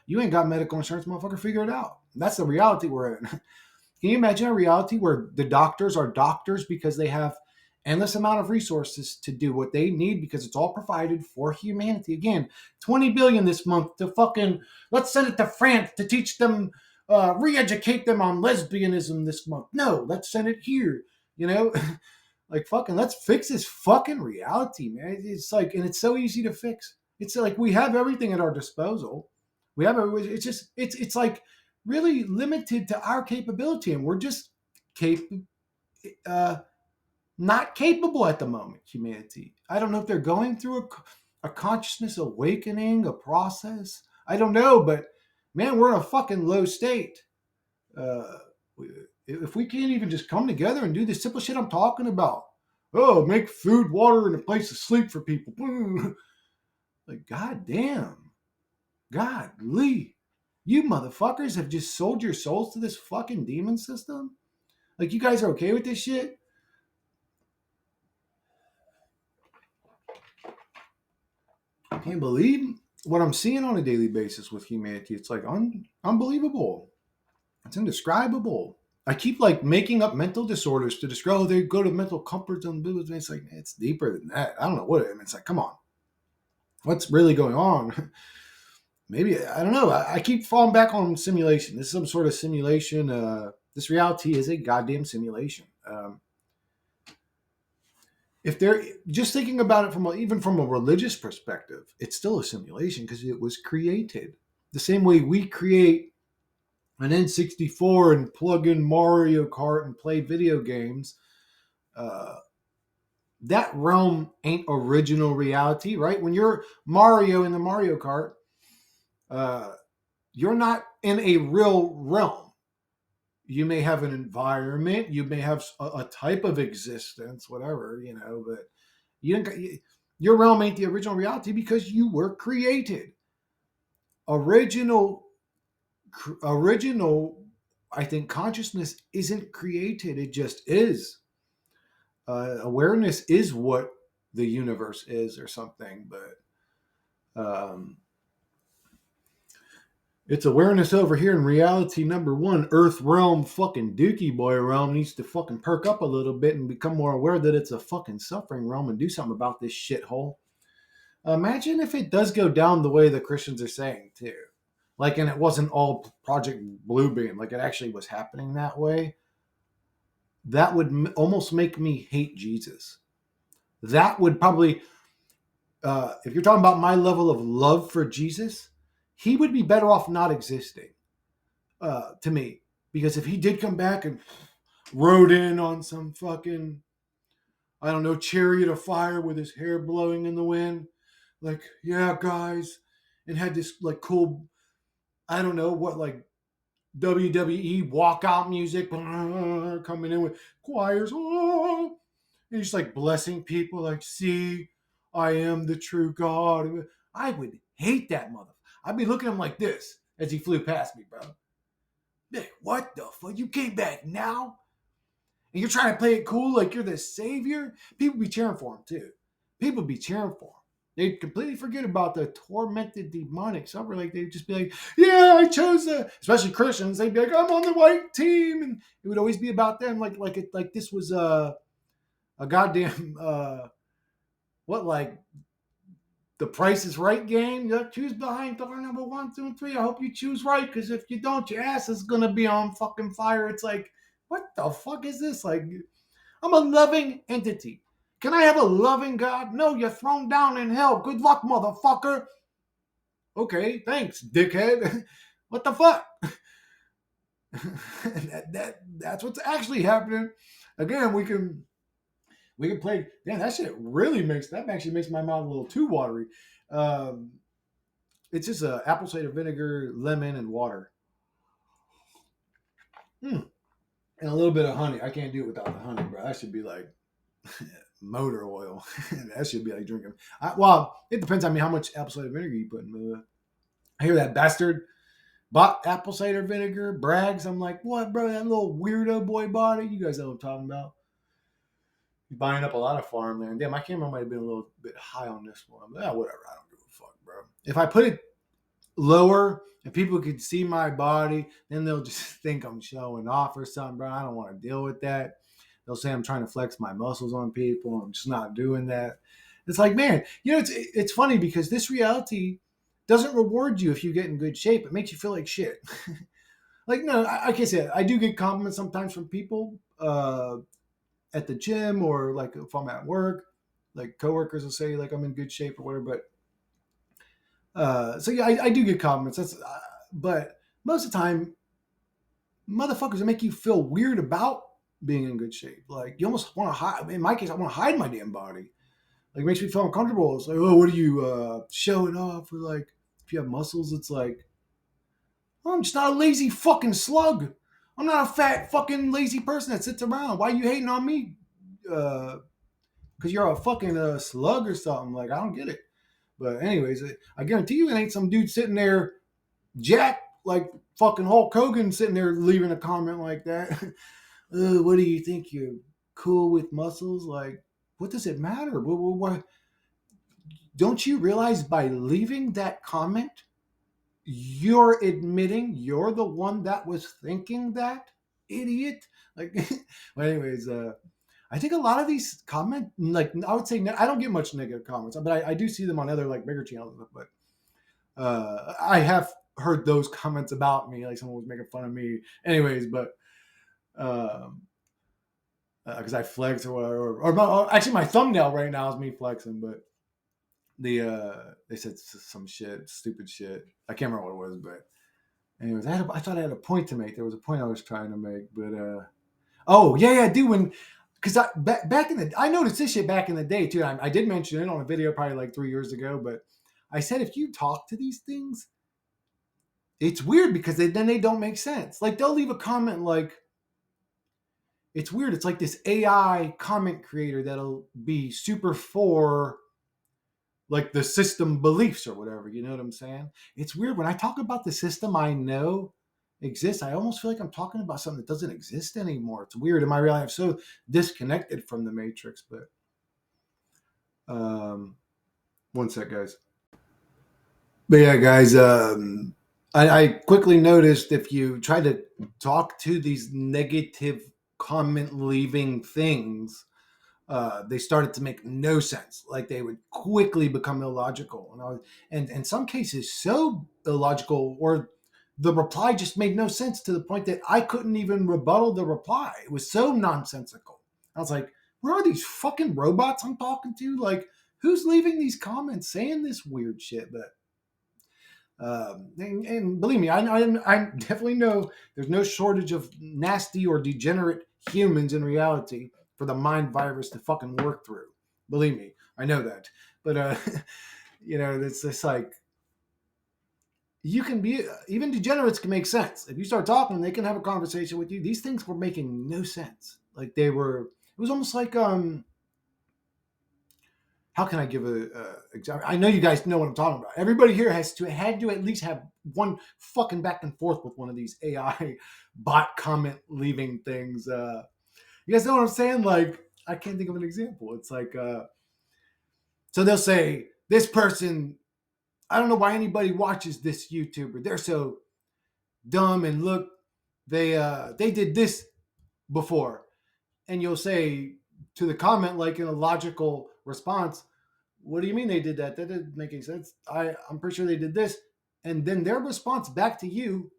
Speaker 1: You ain't got medical insurance, motherfucker. Figure it out. That's the reality we're in. Can you imagine a reality where the doctors are doctors because they have endless amount of resources to do what they need because it's all provided for humanity? Again, 20 billion this month to fucking let's send it to France to teach them, re-educate them on lesbianism this month. No, let's send it here. You know, like fucking let's fix this fucking reality, man. It's like, and it's so easy to fix. It's like we have everything at our disposal. We have it's just it's like really limited to our capability, and we're just cap- uh, not capable at the moment. Humanity. I don't know if they're going through a consciousness awakening, a process. I don't know, but man, we're in a fucking low state. Uh, if we can't even just come together and do the simple shit I'm talking about, oh, make food, water, and a place to sleep for people. Like, goddamn, godly, you motherfuckers have just sold your souls to this fucking demon system. Like, you guys are okay with this shit? I can't believe what I'm seeing on a daily basis with humanity. It's like unbelievable. It's indescribable. I keep like making up mental disorders to describe. Oh, they go to mental comfort zone. It's like it's deeper than that. I don't know what it is. It's like, come on, what's really going on? Maybe I don't know. I keep falling back on simulation. This is some sort of simulation. This reality is a goddamn simulation. If they're just thinking about it even from a religious perspective, it's still a simulation because it was created the same way we create an N64 and plug in Mario Kart and play video games. Uh, that realm ain't original reality, right? When you're Mario in the Mario Kart, uh, you're not in a real realm. You may have an environment, you may have a type of existence, whatever, but you didn't. Your realm ain't the original reality because you were created. Original, original. I think consciousness isn't created; it just is. Awareness is what the universe is, or something. But it's awareness over here in reality number one. Earth realm, fucking Dookie Boy realm needs to fucking perk up a little bit and become more aware that it's a fucking suffering realm and do something about this shithole. Imagine if it does go down the way the Christians are saying too. Like, and it wasn't all Project Bluebeam, like it actually was happening that way. That would almost make me hate Jesus. That would probably, if you're talking about my level of love for Jesus, he would be better off not existing to me. Because if he did come back and rode in on some fucking, I don't know, chariot of fire with his hair blowing in the wind, like, yeah, guys, and had this like cool, I don't know what, like WWE walkout music coming in with choirs, and he's just like blessing people, like, see, I am the true God. I would hate that mother. I'd be looking at him like this as he flew past me, bro. Hey, what the fuck? You came back now? And you're trying to play it cool like you're the savior? People be cheering for him too. People be cheering for him. They completely forget about the tormented demonic suffering. Like they'd just be like, "Yeah, I chose the." Especially Christians, they'd be like, "I'm on the right team," and it would always be about them. Like this was a goddamn what, like the Price is Right game. You choose behind door number 1, 2, and 3. I hope you choose right, because if you don't, your ass is gonna be on fucking fire. It's like, what the fuck is this? Like, I'm a loving entity. Can I have a loving God? No, you're thrown down in hell. Good luck, motherfucker. Okay, thanks, dickhead. What the fuck? That's what's actually happening. Again, we can play. Damn, that shit really actually makes my mouth a little too watery. Um, it's just apple cider vinegar, lemon, and water. Mm. And a little bit of honey. I can't do it without the honey, bro. That should be like motor oil. That should be like drinking. Well, it depends on me how much apple cider vinegar you put in. I hear that bastard bought apple cider vinegar, brags. I'm like, what, bro? That little weirdo boy bought it. You guys know what I'm talking about. He's buying up a lot of farmland. Damn, my camera might have been a little bit high on this one. But whatever. I don't give a fuck, bro. If I put it lower and people could see my body, then they'll just think I'm showing off or something, bro. I don't want to deal with that. They'll say I'm trying to flex my muscles on people. I'm just not doing that. It's like, man, it's funny because this reality doesn't reward you if you get in good shape. It makes you feel like shit. Like, no, like I said, I do get compliments sometimes from people at the gym, or like if I'm at work, like coworkers will say like I'm in good shape or whatever. But so yeah, I do get compliments. But most of the time, motherfuckers will make you feel weird about being in good shape. Like you almost want to hide. In my case, I want to hide my damn body. Like it makes me feel uncomfortable. It's like, oh, what are you showing off? Or like, if you have muscles, it's like, oh, I'm just not a lazy fucking slug. I'm not a fat fucking lazy person that sits around. Why are you hating on me? Because you're a fucking slug or something. Like I don't get it. But anyways, I guarantee you, it ain't some dude sitting there, Jack, like fucking Hulk Hogan, sitting there leaving a comment like that. What do you think? You're cool with muscles? Like, what does it matter? What, don't you realize by leaving that comment, you're admitting you're the one that was thinking that, idiot? Like, well, anyways, I think a lot of these comment, like I would say, I don't get much negative comments, but I do see them on other like bigger channels. But I have heard those comments about me, like someone was making fun of me. Anyways, but because I flex or whatever, or actually my thumbnail right now is me flexing, but they said some shit, stupid shit. I can't remember what it was, but anyways, I thought I had a point to make. There was a point I was trying to make, but oh yeah, dude. When because back in the, I noticed this shit back in the day too. I did mention it on a video probably like 3 years ago, but I said if you talk to these things, it's weird because then they don't make sense. Like they'll leave a comment like, it's weird. It's like this AI comment creator that'll be super for like the system beliefs or whatever. You know what I'm saying? It's weird when I talk about the system I know exists. I almost feel like I'm talking about something that doesn't exist anymore. It's weird. In my real life, I'm so disconnected from the matrix. But one sec, guys. But yeah, guys. I quickly noticed if you try to talk to these negative comment leaving things, they started to make no sense. Like they would quickly become illogical, and in some cases so illogical, or the reply just made no sense to the point that I couldn't even rebuttal the reply. It was so nonsensical. I was like, "Where are these fucking robots I'm talking to? Like, who's leaving these comments saying this weird shit?" But and believe me, I definitely know there's no shortage of nasty or degenerate humans in reality for the mind virus to fucking work through. Believe me, I know that. But it's just like, you can be, even degenerates can make sense. If you start talking, they can have a conversation with you. These things were making no sense. Like they were, it was almost like, how can I give a example? I know you guys know what I'm talking about. Everybody here had to at least have one fucking back and forth with one of these AI bot comment leaving things. You guys know what I'm saying? Like, I can't think of an example. It's like, so they'll say, this person, I don't know why anybody watches this YouTuber. They're so dumb, and look, they did this before. And you'll say to the comment, like in a logical response, what do you mean they did that? That didn't make any sense. I'm pretty sure they did this. And then their response back to you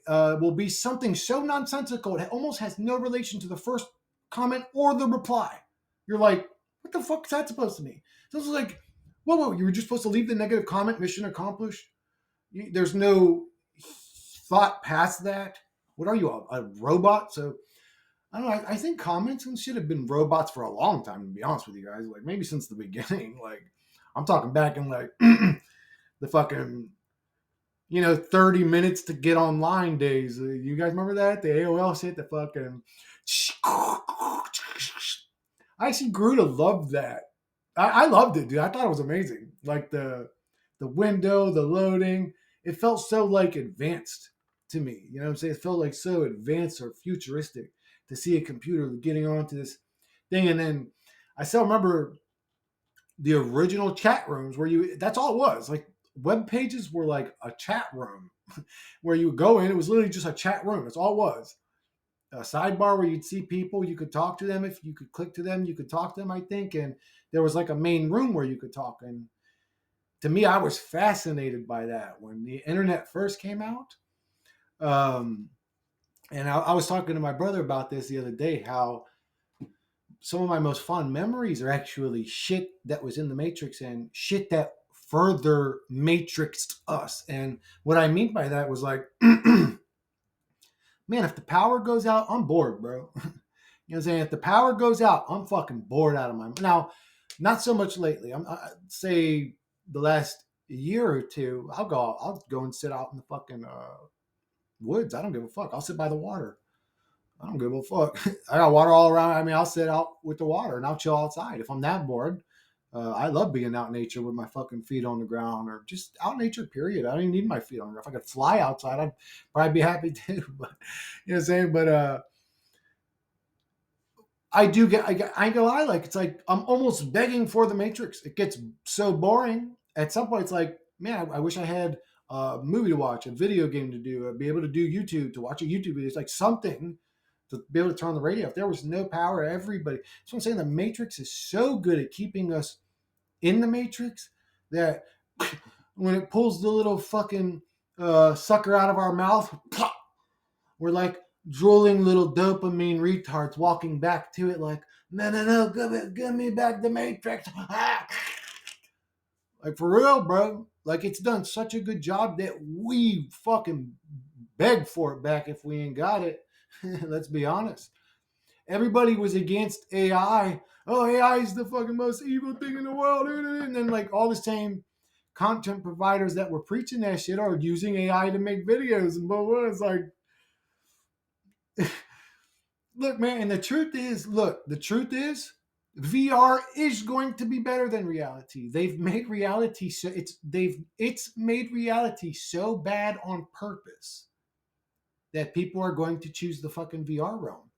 Speaker 1: will be something so nonsensical it almost has no relation to the first comment or the reply. You're like, what the fuck is that supposed to mean? So it's like, whoa, you were just supposed to leave the negative comment, mission accomplished. There's no thought past that. What are you, a robot? So I don't know. I think comments and shit have been robots for a long time, to be honest with you guys. Like maybe since the beginning. Like I'm talking back in like the fucking 30 minutes to get online days. You guys remember that? The AOL shit, the fucking. I actually grew to love that. I loved it, dude. I thought it was amazing. Like the window, the loading. It felt so like advanced to me. You know what I'm saying? It felt like so advanced or futuristic to see a computer getting onto this thing. And then I still remember the original chat rooms where that's all it was. Like web pages were like a chat room where you would go in. It was literally just a chat room. That's all it was. A sidebar where you'd see people. You could talk to them. If you could click to them, you could talk to them, I think. And there was like a main room where you could talk. And to me, I was fascinated by that when the internet first came out. Um, and I was talking to my brother about this the other day, how some of my most fond memories are actually shit that was in the Matrix and shit that further matrixed us. And what I mean by that was like, man, if the power goes out, I'm bored, bro. You know what I'm saying? If the power goes out, I'm fucking bored out of my mind. Now, not so much lately. I'd say the last year or two, I'll go and sit out in the fucking woods. I don't give a fuck. I'll sit by the water. I don't give a fuck. I got water all around. I mean, I'll sit out with the water and I'll chill outside if I'm that bored. I love being out in nature with my fucking feet on the ground or just out in nature, period. I don't even need my feet on the ground. If I could fly outside, I'd probably be happy too. But you know what I'm saying? But I ain't gonna lie, like, it's like I'm almost begging for the Matrix. It gets so boring. At some point, it's like, man, I wish I had a movie to watch, a video game to do, be able to do YouTube, to watch a YouTube video. It's like something to be able to turn on the radio. If there was no power, everybody. So I'm saying the Matrix is so good at keeping us in the Matrix that when it pulls the little fucking sucker out of our mouth, we're like drooling little dopamine retards walking back to it like, no, no, no, give me back the Matrix. Like for real, bro. Like it's done such a good job that we fucking beg for it back if we ain't got it. Let's be honest. Everybody was against AI. Oh, AI is the fucking most evil thing in the world. And then like all the same content providers that were preaching that shit are using AI to make videos and blah blah. It's like, look, man, and the truth is, VR is going to be better than reality. They've made reality so it's made reality so bad on purpose that people are going to choose the fucking VR realm.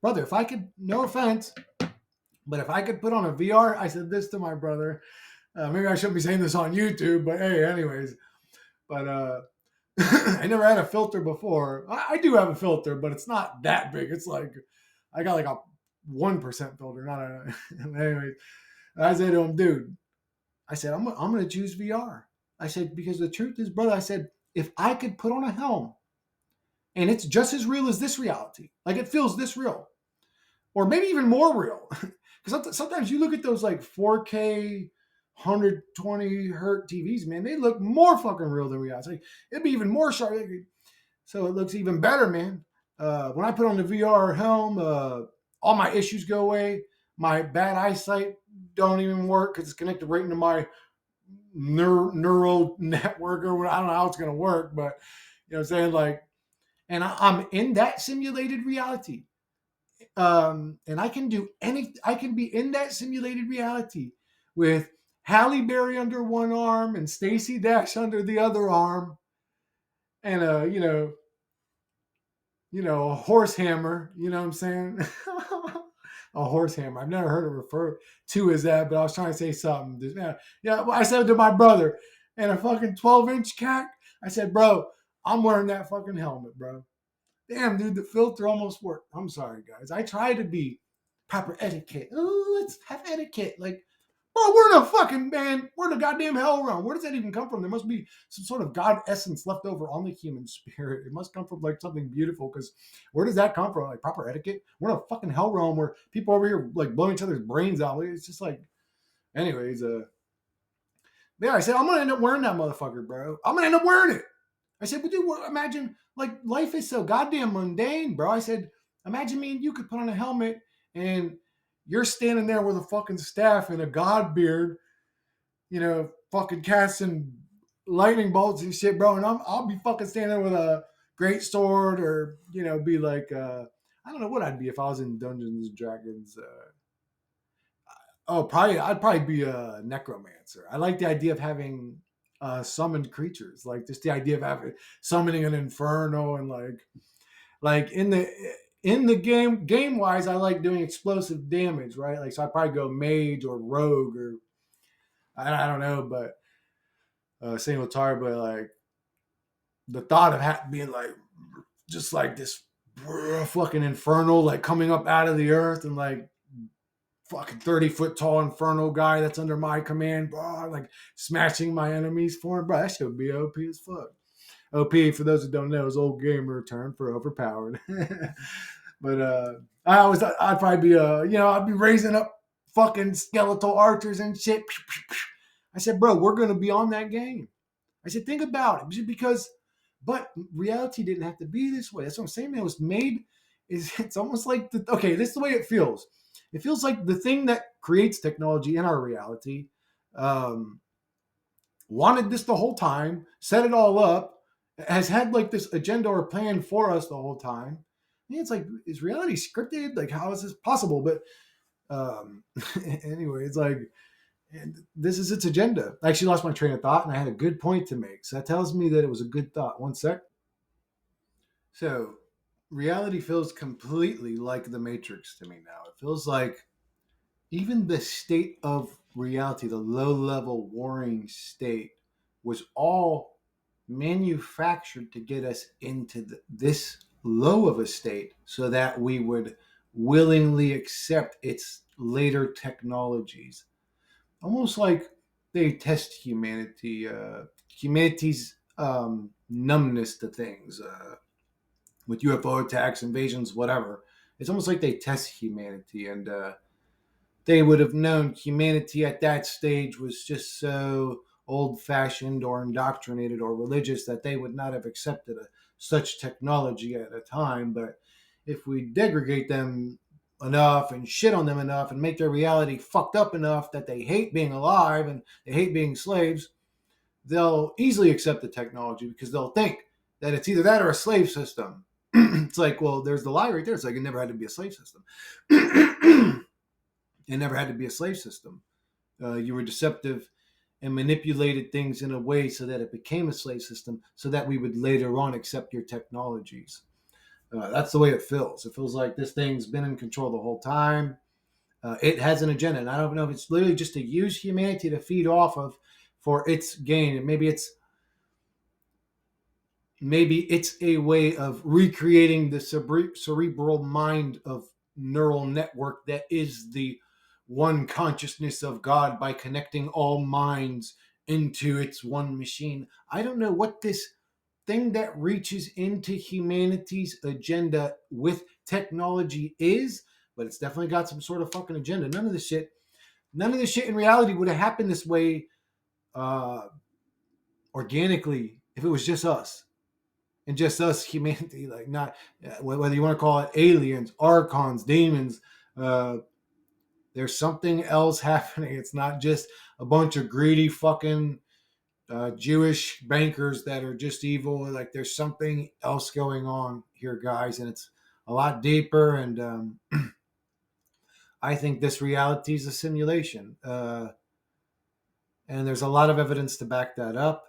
Speaker 1: Brother, if I could, no offense, but if I could put on a VR, I said this to my brother. Maybe I shouldn't be saying this on YouTube, but hey, anyways. But I never had a filter before. I do have a filter, but it's not that big. It's like I got like a 1% filter, not a. Anyway, I said to him, dude, I said I'm going to choose VR. I said because the truth is, brother, I said if I could put on a helm and it's just as real as this reality, like it feels this real, or maybe even more real, because sometimes you look at those like 4K 120 hertz TVs, man, they look more fucking real than reality. Like, it'd be even more sharp. So it looks even better, man. When I put on the VR helm, all my issues go away. My bad eyesight don't even work because it's connected right into my neural network, or I don't know how it's going to work, but you know what I'm saying? Like, and I'm in that simulated reality. And I can do I can be in that simulated reality with Halle Berry under one arm and Stacey Dash under the other arm, and a horse hammer. You know what I'm saying? A horse hammer. I've never heard it referred to as that, but I was trying to say something. Yeah. Well, I said to my brother, and a fucking 12-inch cack. I said, bro, I'm wearing that fucking helmet, bro. Damn, dude, the filter almost worked. I'm sorry, guys. I try to be proper etiquette. Oh, let's have etiquette. Like, bro, we're in a fucking man. We're in a goddamn hell realm. Where does that even come from? There must be some sort of God essence left over on the human spirit. It must come from like something beautiful. Because where does that come from? Like proper etiquette. We're in a fucking hell realm where people over here like blowing each other's brains out. It's just like, anyways. Yeah, I said I'm gonna end up wearing that motherfucker, bro. I'm gonna end up wearing it. I said, but dude, imagine, like, life is so goddamn mundane, bro. I said, imagine me and you could put on a helmet and you're standing there with a fucking staff and a god beard, fucking casting lightning bolts and shit, bro. And I'll be fucking standing there with a great sword, or, be like, I don't know what I'd be if I was in Dungeons and Dragons. I'd probably be a necromancer. I like the idea of having summoned creatures, like just the idea of having summoning an inferno, and like in the game wise, I like doing explosive damage, right? Like, so I'd probably go mage or rogue, or I don't know, but same with Tar, but like the thought of being like just like this fucking infernal, like coming up out of the earth, and like fucking 30-foot tall infernal guy that's under my command, bro, like smashing my enemies for him, bro. That shit would be OP as fuck. OP, for those who don't know, is old gamer term for overpowered. But I'd probably be I'd be raising up fucking skeletal archers and shit. I said, bro, we're gonna be on that game. I said, think about it, but reality didn't have to be this way. That's what I'm saying, man. It was made. It's almost like okay, this is the way it feels. It feels like the thing that creates technology in our reality um, wanted this the whole time, set it all up, has had like this agenda or plan for us the whole time. It's like, is reality scripted? Like, how is this possible? But anyway, it's like, and this is its agenda. I actually lost my train of thought, and I had a good point to make. So that tells me that it was a good thought. One sec. So reality feels completely like the Matrix to me now. It feels like even the state of reality, the low level warring state, was all manufactured to get us into this low of a state so that we would willingly accept its later technologies. Almost like they test humanity's numbness to things, with UFO attacks, invasions, whatever. It's almost like they test humanity, and they would have known humanity at that stage was just so old fashioned or indoctrinated or religious that they would not have accepted such technology at a time. But if we degrade them enough and shit on them enough and make their reality fucked up enough that they hate being alive and they hate being slaves, they'll easily accept the technology because they'll think that it's either that or a slave system. It's like, well, there's the lie right there. It's like it never had to be a slave system. It never had to be a slave system. You were deceptive and manipulated things in a way so that it became a slave system so that we would later on accept your technologies. That's the way it feels. It feels like this thing's been in control the whole time. It has an agenda, and I don't know if it's literally just to use humanity to feed off of for its gain. And maybe it's a way of recreating the cerebral mind of neural network that is the one consciousness of God by connecting all minds into its one machine. I don't know what this thing that reaches into humanity's agenda with technology is, but it's definitely got some sort of fucking agenda. None of this shit in reality would have happened this way uh, organically if it was just us and just us, humanity. Like, not whether you want to call it aliens, archons, demons, uh, There's something else happening. It's not just a bunch of greedy fucking Jewish bankers that are just evil. Like there's something else going on here, guys, and it's a lot deeper. And I think this reality is a simulation, and there's a lot of evidence to back that up.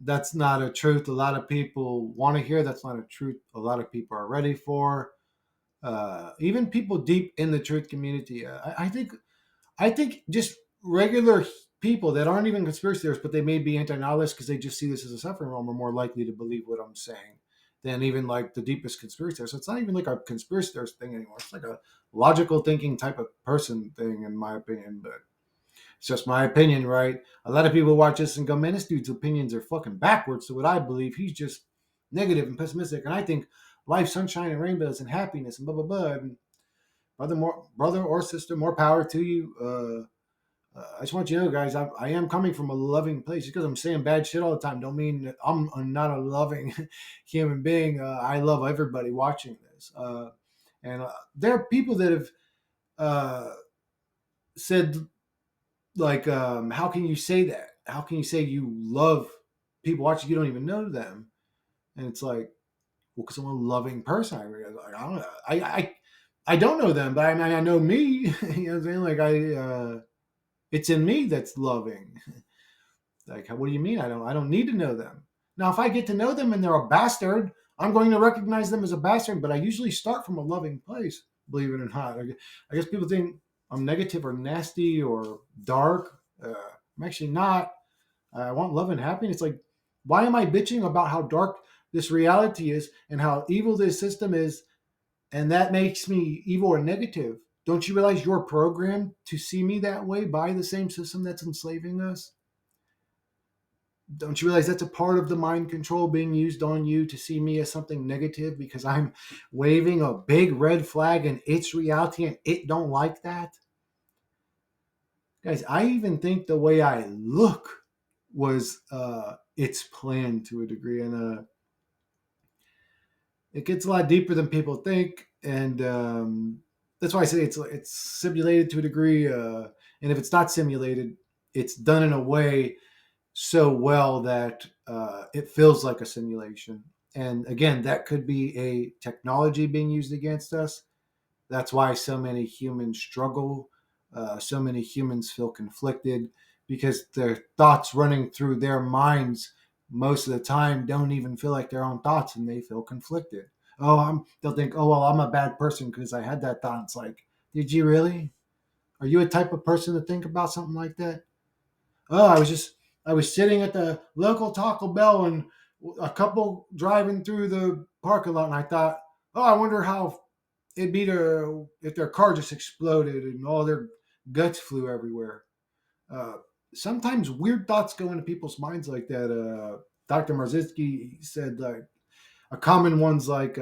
Speaker 1: That's not a truth a lot of people want to hear. That's not a truth a lot of people are ready for. Even people deep in the truth community. I think just regular people that aren't even conspiracy theorists, but they may be anti-nihilists because they just see this as a suffering realm, are more likely to believe what I'm saying than even like the deepest conspiracy theorists. So it's not even like a conspiracy theorist thing anymore. It's like a logical thinking type of person thing, in my opinion. But it's just my opinion, right? A lot of people watch this and go, "Man, this dude's opinions are fucking backwards." So what I believe, he's just negative and pessimistic, and I think life, sunshine, and rainbows, and happiness, and blah blah blah. And brother or sister, more power to you. I just want you to know, guys, I am coming from a loving place. Just because I'm saying bad shit all the time, don't mean that I'm not a loving human being. I love everybody watching this, and there are people that have said, like, how can you say that? How can you say you love people watching? You don't even know them, and it's like, well, because I'm a loving person. I don't know. I don't know them, but I know me. You know what I'm saying? Like it's in me that's loving. Like, what do you mean? I don't need to know them. Now, if I get to know them and they're a bastard, I'm going to recognize them as a bastard. But I usually start from a loving place. Believe it or not. I guess people think I'm negative or nasty or dark. I'm actually not. I want love and happiness. Like, why am I bitching about how dark this reality is and how evil this system is, and that makes me evil or negative? Don't you realize you're programmed to see me that way by the same system that's enslaving us? Don't you realize that's a part of the mind control being used on you to see me as something negative because I'm waving a big red flag and it's reality and it don't like that? Guys, I even think the way I look was it's planned to a degree, and it gets a lot deeper than people think, and that's why I say it's simulated to a degree, and if it's not simulated, it's done in a way so well that it feels like a simulation. And again, that could be a technology being used against us. That's why so many humans struggle. So many humans feel conflicted because their thoughts running through their minds most of the time don't even feel like their own thoughts, and they feel conflicted. They'll think, oh, well, I'm a bad person because I had that thought. It's like, did you really? Are you a type of person to think about something like that? Oh, I was sitting at the local Taco Bell and a couple driving through the parking lot, and I thought, oh, I wonder how it'd be to if their car just exploded and all their guts flew everywhere. Uh, Sometimes weird thoughts go into people's minds like that. Dr. Marzitsky said like a common one's like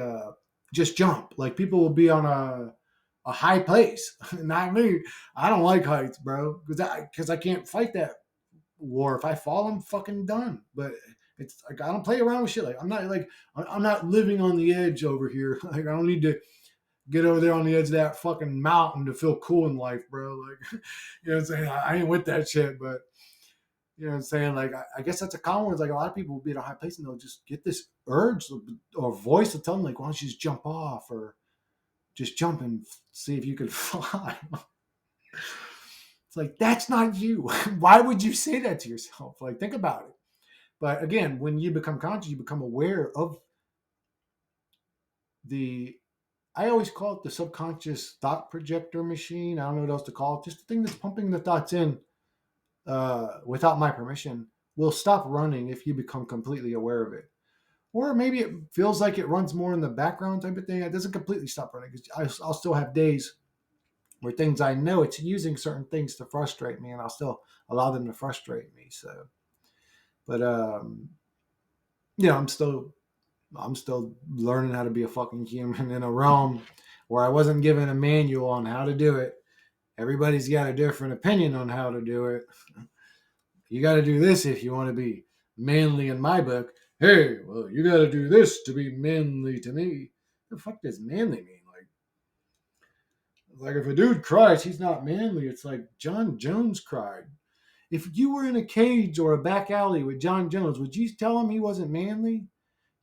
Speaker 1: just jump. Like people will be on a high place. Not me. I don't like heights, bro, because I can't fight that war. If I fall, I'm fucking done. But it's like I don't play around with shit. Like I'm not living on the edge over here. Like I don't need to get over there on the edge of that fucking mountain to feel cool in life, bro. Like you know what I'm saying? I ain't with that shit, but you know what I'm saying? Like I guess that's a common one. It's like a lot of people will be at a high place and they'll just get this urge or voice to tell them like, why don't you just jump off or just jump and see if you could fly. It's like that's not you. Why would you say that to yourself? Like think about it. But again, when you become conscious, you become aware of the. I always call it the subconscious thought projector machine. I don't know what else to call it. Just the thing that's pumping the thoughts in without my permission will stop running if you become completely aware of it. Or maybe it feels like it runs more in the background type of thing. It doesn't completely stop running because I'll still have days where things I know it's using certain things to frustrate me, and I'll still allow them to frustrate me. So, but you know, I'm still learning how to be a fucking human in a realm where I wasn't given a manual on how to do it. Everybody's got a different opinion on how to do it. You got to do this if you want to be manly in my book. Hey, well, you got to do this to be manly to me. The fuck does manly mean? Like if a dude cries, he's not manly. It's like John Jones cried. If you were in a cage or a back alley with John Jones, would you tell him he wasn't manly?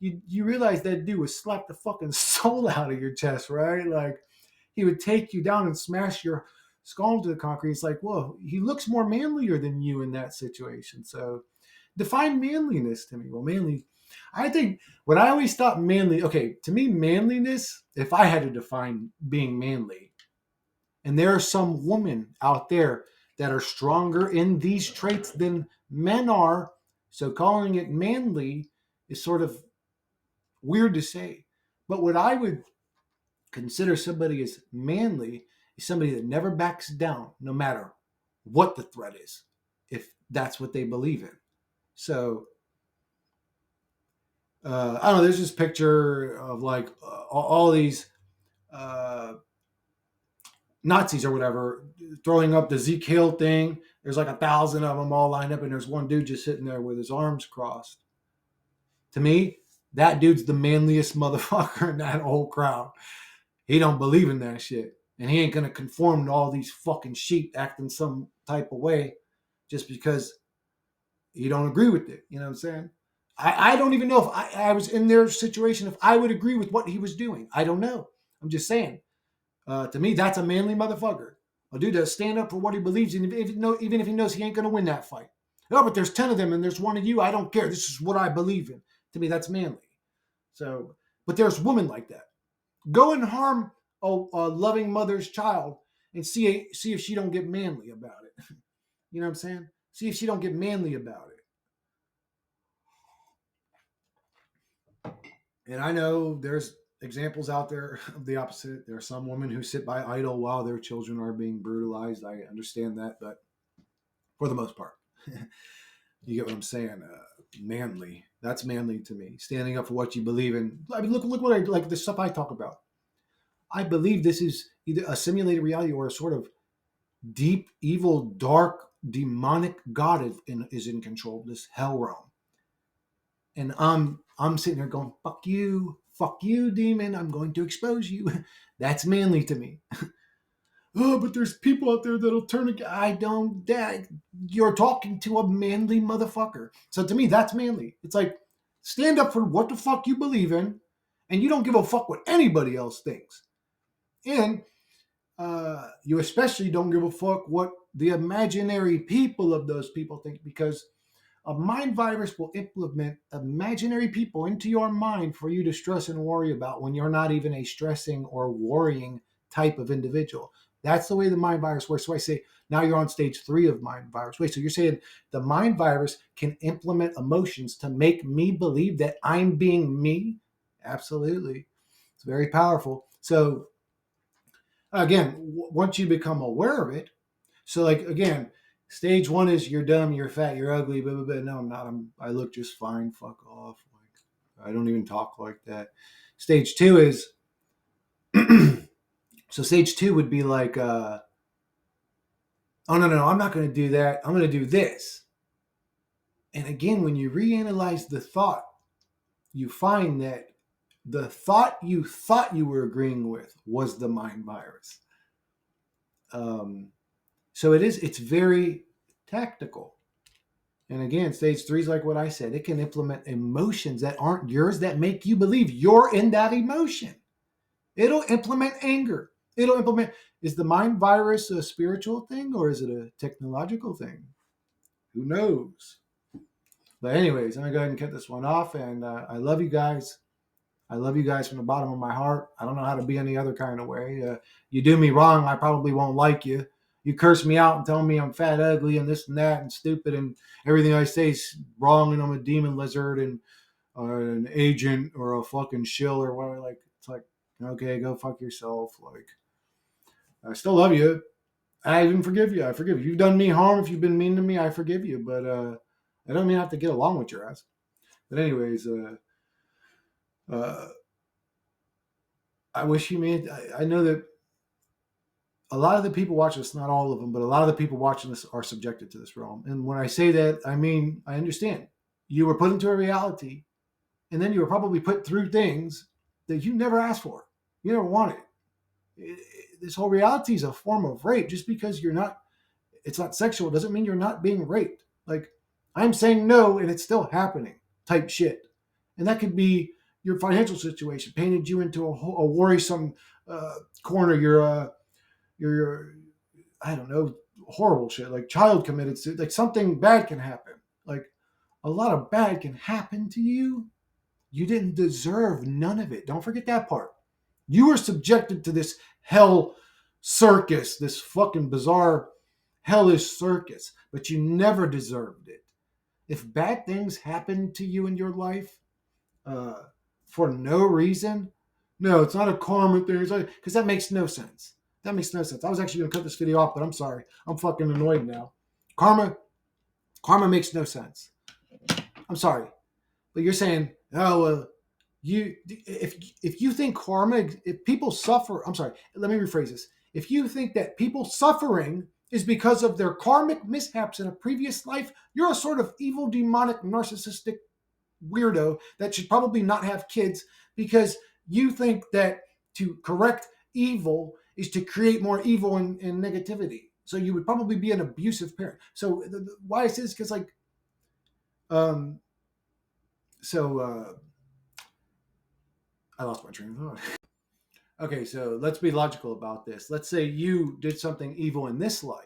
Speaker 1: You realize that dude would slap the fucking soul out of your chest, right? Like he would take you down and smash your skull into the concrete. It's like, whoa, he looks more manlier than you in that situation. So define manliness to me. Well, manly, I think what I always thought manly, okay, to me, manliness, if I had to define being manly, and there are some women out there that are stronger in these traits than men are. So calling it manly is sort of weird to say. But what I would consider somebody as manly is somebody that never backs down, no matter what the threat is, if that's what they believe in. So I don't know. There's this picture of like all these uh, Nazis or whatever throwing up the Zeke Hill thing. There's like 1,000 of them all lined up, and there's one dude just sitting there with his arms crossed. To me, that dude's the manliest motherfucker in that whole crowd. He don't believe in that shit, and he ain't gonna conform to all these fucking sheep acting some type of way just because you don't agree with it. You know what I'm saying? I don't even know if I was in their situation if I would agree with what he was doing. I don't know. I'm just saying. To me, that's a manly motherfucker. A dude that stand up for what he believes in, even if he knows he ain't going to win that fight. No, but there's 10 of them and there's one of you. I don't care. This is what I believe in. To me, that's manly. So, but there's women like that. Go and harm a loving mother's child and see if she don't get manly about it. You know what I'm saying? See if she don't get manly about it. And I know there's examples out there of the opposite. There are some women who sit by idle while their children are being brutalized. I understand that, but for the most part, you get what I'm saying. Manly. That's manly to me. Standing up for what you believe in. I mean, look what I like. The stuff I talk about. I believe this is either a simulated reality or a sort of deep, evil, dark, demonic God is in control of this hell realm. And I'm sitting there going, fuck you, demon. I'm going to expose you. That's manly to me. Oh, but there's people out there that'll turn against. I don't. You're talking to a manly motherfucker. So to me, that's manly. It's like stand up for what the fuck you believe in, and you don't give a fuck what anybody else thinks. And you especially don't give a fuck what the imaginary people of those people think, because a mind virus will implement imaginary people into your mind for you to stress and worry about when you're not even a stressing or worrying type of individual. That's the way the mind virus works. So I say, now you're on stage 3 of mind virus. Wait, so you're saying the mind virus can implement emotions to make me believe that I'm being me? Absolutely. It's very powerful. So again, once you become aware of it, so like again, stage 1 is you're dumb, you're fat, you're ugly, blah blah blah. No, I'm not. I look just fine. Fuck off. Like I don't even talk like that. Stage 2 is so stage 2 would be like, oh no, I'm not going to do that. I'm going to do this. And again, when you reanalyze the thought, you find that the thought you were agreeing with was the mind virus. So it's very tactical. And again, stage 3 is like what I said. It can implement emotions that aren't yours that make you believe you're in that emotion. It'll implement anger. It'll implement. Is the mind virus a spiritual thing or is it a technological thing? Who knows? But anyways, I'm going to go ahead and cut this one off. And I love you guys. I love you guys from the bottom of my heart. I don't know how to be any other kind of way. You do me wrong, I probably won't like you. You curse me out and tell me I'm fat, ugly, and this and that, and stupid, and everything I say is wrong, and I'm a demon lizard, and an agent, or a fucking shill, or whatever. Like it's like, okay, go fuck yourself. Like I still love you. I even forgive you. I forgive you. You've done me harm. If you've been mean to me, I forgive you. But I don't mean I have to get along with your ass. But anyways, uh, I wish you made. I know that a lot of the people watching this, not all of them, but a lot of the people watching this are subjected to this realm. And when I say that, I mean, I understand. You were put into a reality, and then you were probably put through things that you never asked for. You never wanted. this whole reality is a form of rape. Just because it's not sexual doesn't mean you're not being raped. Like, I'm saying no and it's still happening type shit. And that could be your financial situation painted you into a worrisome corner. You're I don't know, horrible shit like child committed to, like something bad can happen. Like a lot of bad can happen to you. You didn't deserve none of it. Don't forget that part. You were subjected to this hell circus, this fucking bizarre hellish circus, but you never deserved it. If bad things happen to you in your life uh, for no reason, no, it's not a karma thing. It's like, because that makes no sense. That makes no sense. I was actually going to cut this video off, but I'm sorry. I'm fucking annoyed now. Karma, karma makes no sense. I'm sorry, but you're saying, oh, you if you think karma, if people suffer, I'm sorry, let me rephrase this. If you think that people suffering is because of their karmic mishaps in a previous life, you're a sort of evil, demonic, narcissistic weirdo that should probably not have kids, because you think that to correct evil is to create more evil and negativity. So you would probably be an abusive parent. So why is this? Because like, um, so I lost my train of thought. Okay, so let's be logical about this. Let's say you did something evil in this life,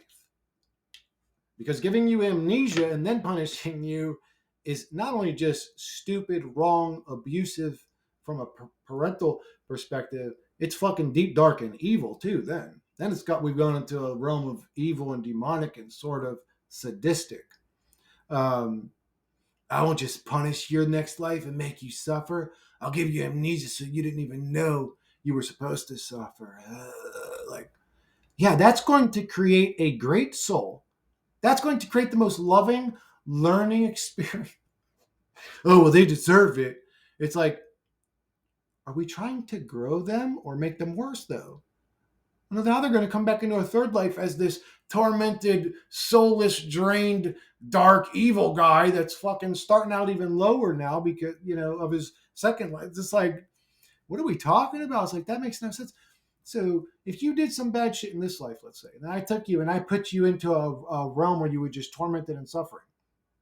Speaker 1: because giving you amnesia and then punishing you is not only just stupid, wrong, abusive from a parental perspective, it's fucking deep, dark, and evil too. Then we've gone into a realm of evil and demonic and sort of sadistic. Um, I won't just punish your next life and make you suffer. I'll give you amnesia so you didn't even know you were supposed to suffer. Like, yeah, that's going to create a great soul. That's going to create the most loving learning experience. Oh, well, they deserve it. It's like, are we trying to grow them or make them worse, though? Well, now they're going to come back into a third life as this tormented, soulless, drained, dark, evil guy that's fucking starting out even lower now because, of his second life. It's just like, what are we talking about? It's like, that makes no sense. So if you did some bad shit in this life, let's say, and I took you and I put you into a realm where you were just tormented and suffering,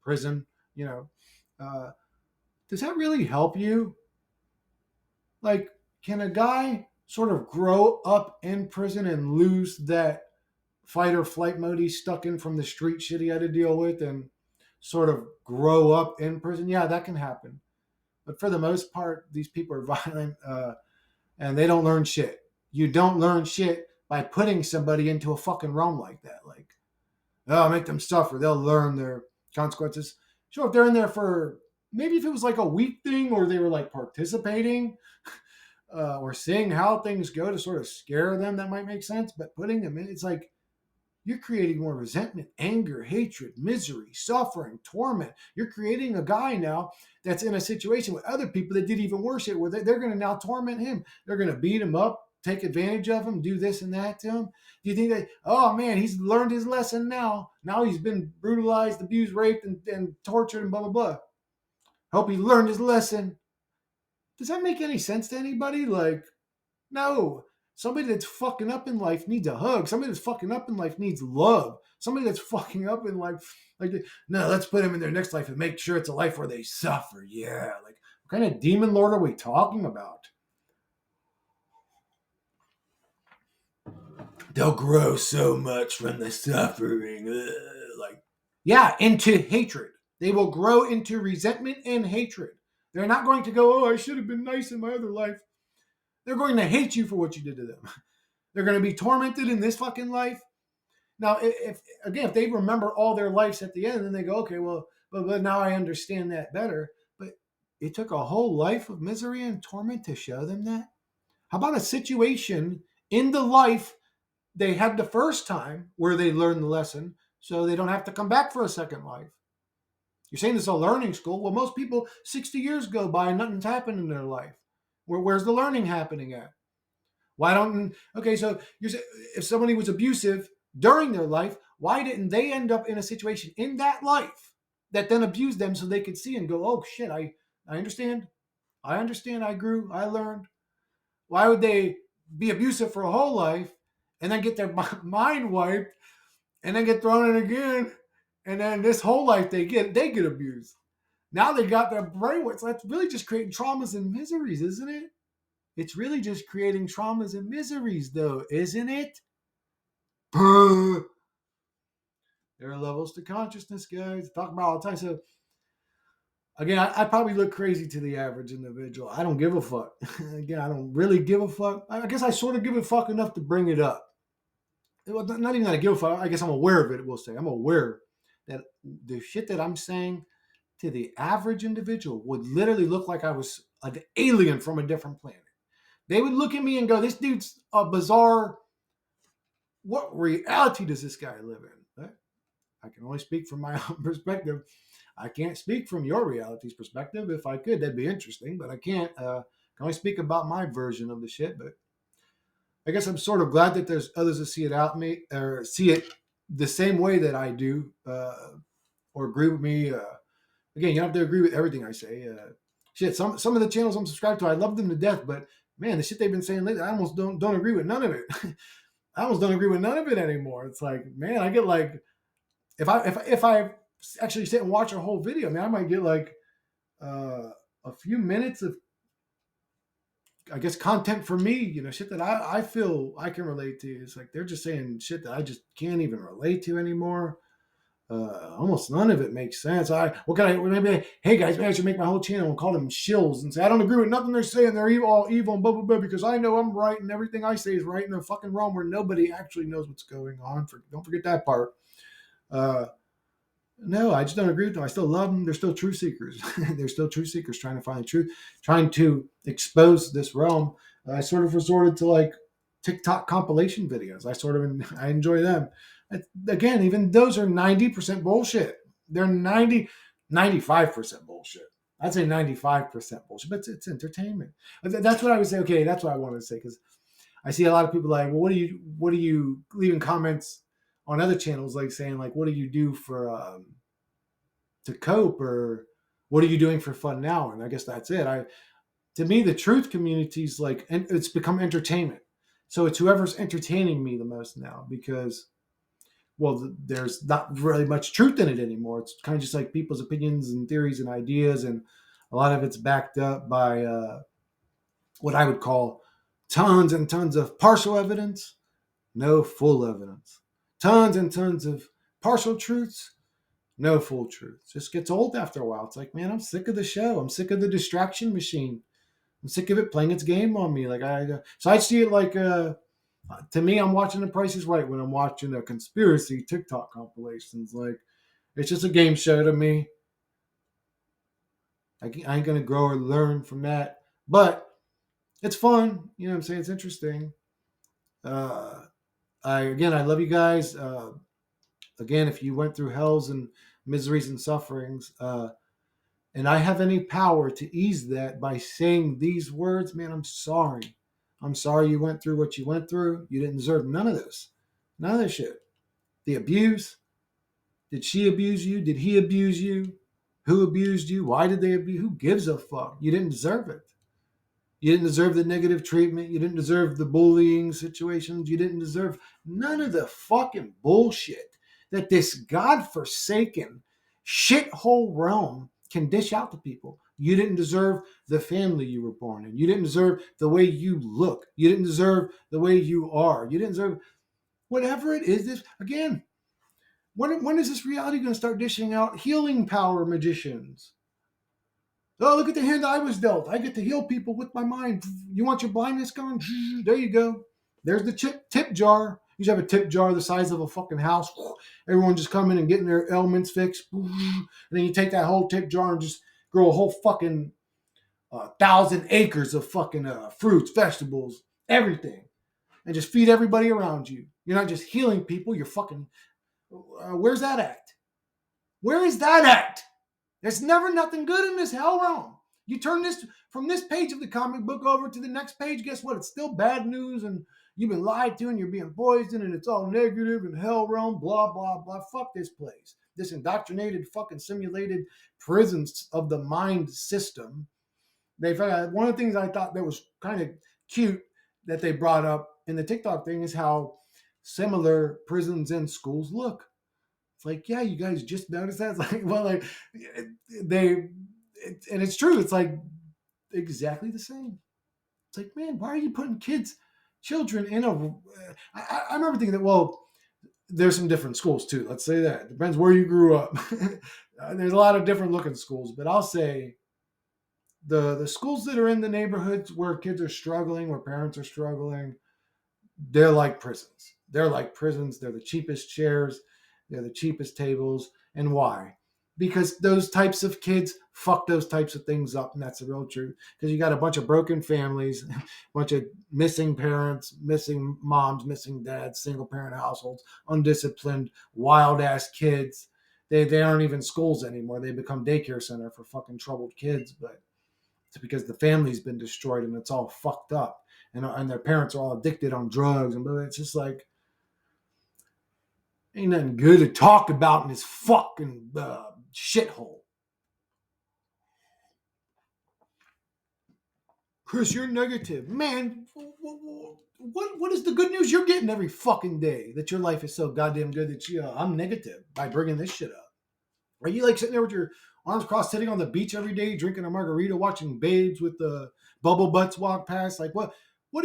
Speaker 1: prison, uh, does that really help you? Like, can a guy sort of grow up in prison and lose that fight or flight mode he's stuck in from the street shit he had to deal with and sort of grow up in prison? Yeah, that can happen. But for the most part, these people are violent and they don't learn shit. You don't learn shit by putting somebody into a fucking realm like that. Like, oh, make them suffer. They'll learn their consequences. Sure, if they're in there for maybe if it was like a week thing or they were like participating or seeing how things go to sort of scare them, that might make sense. But putting them in, it's like you're creating more resentment, anger, hatred, misery, suffering, torment. You're creating a guy now that's in a situation with other people that did even worse shit, where they're going to now torment him. They're going to beat him up, take advantage of him, do this and that to him. Do you think that, oh man, he's learned his lesson now? Now he's been brutalized, abused, raped, and tortured, and blah, blah, blah. Hope he learned his lesson. Does that make any sense to anybody? Like, no. Somebody that's fucking up in life needs a hug. Somebody that's fucking up in life needs love. Somebody that's fucking up in life, like, no, let's put them in their next life and make sure it's a life where they suffer. Yeah. Like, what kind of demon lord are we talking about? They'll grow so much from the suffering. Like, yeah, into hatred. They will grow into resentment and hatred. They're not going to go, oh, I should have been nice in my other life. They're going to hate you for what you did to them. They're going to be tormented in this fucking life. Now, if they remember all their lives at the end, then they go, okay, well, but now I understand that better. But it took a whole life of misery and torment to show them that. How about a situation in the life they had the first time where they learned the lesson, so they don't have to come back for a second life? You're saying this is a learning school. Well, most people, 60 years go by and nothing's happened in their life. Where's the learning happening at? Why don't, okay, so if somebody was abusive during their life, why didn't they end up in a situation in that life that then abused them so they could see and go, oh shit, I understand. I grew, I learned. Why would they be abusive for a whole life and then get their mind wiped, and then get thrown in again, and then this whole life they get abused. Now they got their brain wiped. So that's really just creating traumas and miseries, isn't it? It's really just creating traumas and miseries, though, isn't it? There are levels to consciousness, guys. Talk about all the time. So again, I probably look crazy to the average individual. I don't give a fuck. Again, I don't really give a fuck. I guess I sort of give a fuck enough to bring it up. Well, not even that I give a fuck. I guess I'm aware of it. We'll say I'm aware that the shit that I'm saying to the average individual would literally look like I was an alien from a different planet. They would look at me and go, "This dude's a bizarre. What reality does this guy live in?" Right? I can only speak from my own perspective. I can't speak from your reality's perspective. If I could, that'd be interesting, but I can't. I can only speak about my version of the shit. But I guess I'm sort of glad that there's others that see it out me or see it the same way that I do, or agree with me. Again, you don't have to agree with everything I say. Shit, some of the channels I'm subscribed to, I love them to death, but man, the shit they've been saying lately, I almost don't agree with none of it. I almost don't agree with none of it anymore. It's like, man, I get like if I actually sit and watch a whole video, man, I might get like a few minutes of, I guess, content for me, shit that I feel I can relate to. It's like they're just saying shit that I just can't even relate to anymore. Almost none of it makes sense. Hey guys, maybe I should make my whole channel and call them shills and say I don't agree with nothing they're saying. They're evil, all evil, and blah blah blah. Because I know I'm right and everything I say is right in a fucking realm where nobody actually knows what's going on. Don't forget that part. No, I just don't agree with them. I still love them. They're still truth seekers. They're still truth seekers trying to find the truth, trying to expose this realm. I sort of resorted to like TikTok compilation videos. I enjoy them. Again, even those are 90% bullshit. They're 95% bullshit. I'd say 95% bullshit, but it's entertainment. That's what I would say. Okay, that's what I wanted to say because I see a lot of people like, well, what do you leaving comments on other channels like saying like, what do you do for to cope, or what are you doing for fun now? And I guess that's it. To me, the truth community is like, and it's become entertainment. So it's whoever's entertaining me the most now because, well, there's not really much truth in it anymore. It's kind of just like people's opinions and theories and ideas, and a lot of it's backed up by what I would call tons and tons of partial evidence, no full evidence. Tons and tons of partial truths, no full truth. It just gets old after a while. It's like, man, I'm sick of the show. I'm sick of the distraction machine. I'm sick of it playing its game on me. So I see it like, to me, I'm watching The Price is Right when I'm watching a conspiracy TikTok compilations. Like, it's just a game show to me. I ain't gonna grow or learn from that, but it's fun. You know what I'm saying? It's interesting. I love you guys. Again, if you went through hells and miseries and sufferings, and I have any power to ease that by saying these words, man, I'm sorry. I'm sorry you went through what you went through. You didn't deserve none of this. None of this shit. The abuse. Did she abuse you? Did he abuse you? Who abused you? Why did they abuse? Who gives a fuck? You didn't deserve it. You didn't deserve the negative treatment. You didn't deserve the bullying situations. You didn't deserve none of the fucking bullshit that this godforsaken shithole realm can dish out to people. You didn't deserve the family you were born in. You didn't deserve the way you look. You didn't deserve the way you are. You didn't deserve whatever it is. This again. When is this reality going to start dishing out healing power magicians? Oh, look at the hand I was dealt. I get to heal people with my mind. You want your blindness gone? There you go. There's the tip jar. You should have a tip jar the size of a fucking house. Everyone just coming and getting their ailments fixed. And then you take that whole tip jar and just grow a whole fucking 1,000 acres of fucking fruits, vegetables, everything. And just feed everybody around you. You're not just healing people. You're fucking... where's that at? Where is that at? There's never nothing good in this hell realm. You turn this from this page of the comic book over to the next page, guess what? It's still bad news, and you've been lied to, and you're being poisoned, and it's all negative and hell realm, blah, blah, blah. Fuck this place. This indoctrinated, fucking simulated prisons of the mind system. One of the things I thought that was kind of cute that they brought up in the TikTok thing is how similar prisons and schools look. It's like, yeah, you guys just noticed that. It's like, well, like they, and it's true. It's like exactly the same. It's like, man, why are you putting children in a? I remember thinking that. Well, there's some different schools too. Let's say that depends where you grew up. There's a lot of different looking schools, but I'll say the schools that are in the neighborhoods where kids are struggling, where parents are struggling, they're like prisons. They're like prisons. They're the cheapest chairs. They're the cheapest tables. And why? Because those types of kids fuck those types of things up. And that's the real truth. Because you got a bunch of broken families, a bunch of missing parents, missing moms, missing dads, single parent households, undisciplined, wild ass kids. They aren't even schools anymore. They become daycare center for fucking troubled kids. But it's because the family's been destroyed and it's all fucked up. And their parents are all addicted on drugs. And it's just like, ain't nothing good to talk about in this fucking shithole. Chris, you're negative. Man, what is the good news you're getting every fucking day that your life is so goddamn good that I'm negative by bringing this shit up? Are you like sitting there with your arms crossed, sitting on the beach every day, drinking a margarita, watching babes with the bubble butts walk past? Like, what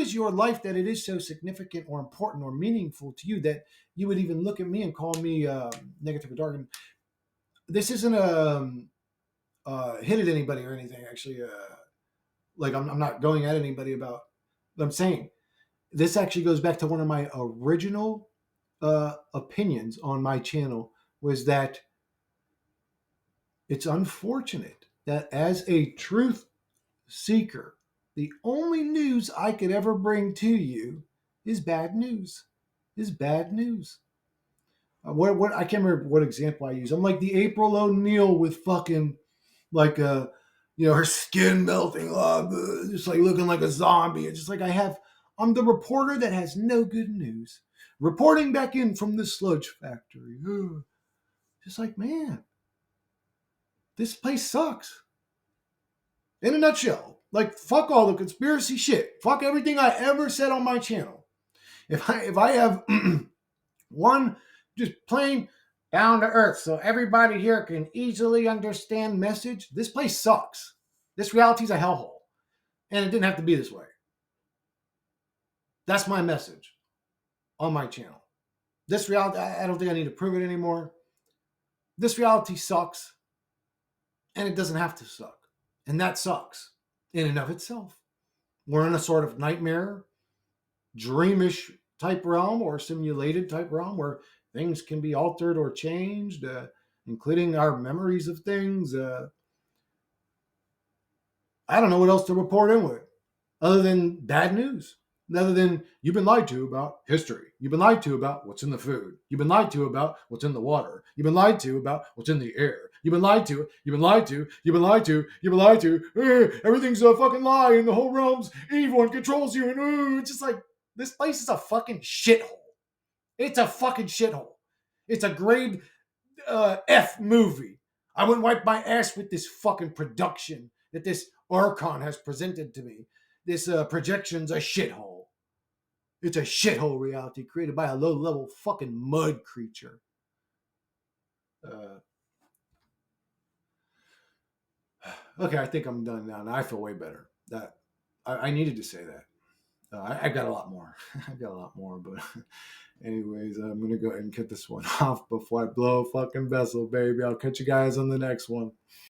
Speaker 1: is your life that it is so significant or important or meaningful to you that you would even look at me and call me negative or dark? And this isn't hit at anybody or anything. Actually, like I'm not going at anybody about. What I'm saying this actually goes back to one of my original opinions on my channel was that it's unfortunate that as a truth seeker, the only news I could ever bring to you is bad news. Is bad news. What I can't remember what example I use. I'm like the April O'Neil with fucking like her skin melting off, just like looking like a zombie. It's just like I'm the reporter that has no good news. Reporting back in from the sludge factory. Just like, man, this place sucks. In a nutshell, like fuck all the conspiracy shit. Fuck everything I ever said on my channel. If I have one just plain down to earth so everybody here can easily understand message, this place sucks. This reality is a hellhole. And it didn't have to be this way. That's my message on my channel. This reality, I don't think I need to prove it anymore. This reality sucks. And it doesn't have to suck. And that sucks in and of itself. We're in a sort of nightmare, dreamish type realm or simulated type realm where things can be altered or changed, including our memories of things. I don't know what else to report in with other than bad news. Other than you've been lied to about history. You've been lied to about what's in the food. You've been lied to about what's in the water. You've been lied to about what's in the air. You've been lied to. You've been lied to. You've been lied to. You've been lied to. Everything's a fucking lie and the whole realm's evil and controls you. And it's just like, this place is a fucking shithole. It's a fucking shithole. It's a grade F movie. I wouldn't wipe my ass with this fucking production that this Archon has presented to me. This projection's a shithole. It's a shithole reality created by a low-level fucking mud creature. Okay, I think I'm done now. Now I feel way better. That I needed to say that. I've got a lot more. I've got a lot more, but anyways, I'm gonna go ahead and cut this one off before I blow a fucking vessel, baby. I'll catch you guys on the next one.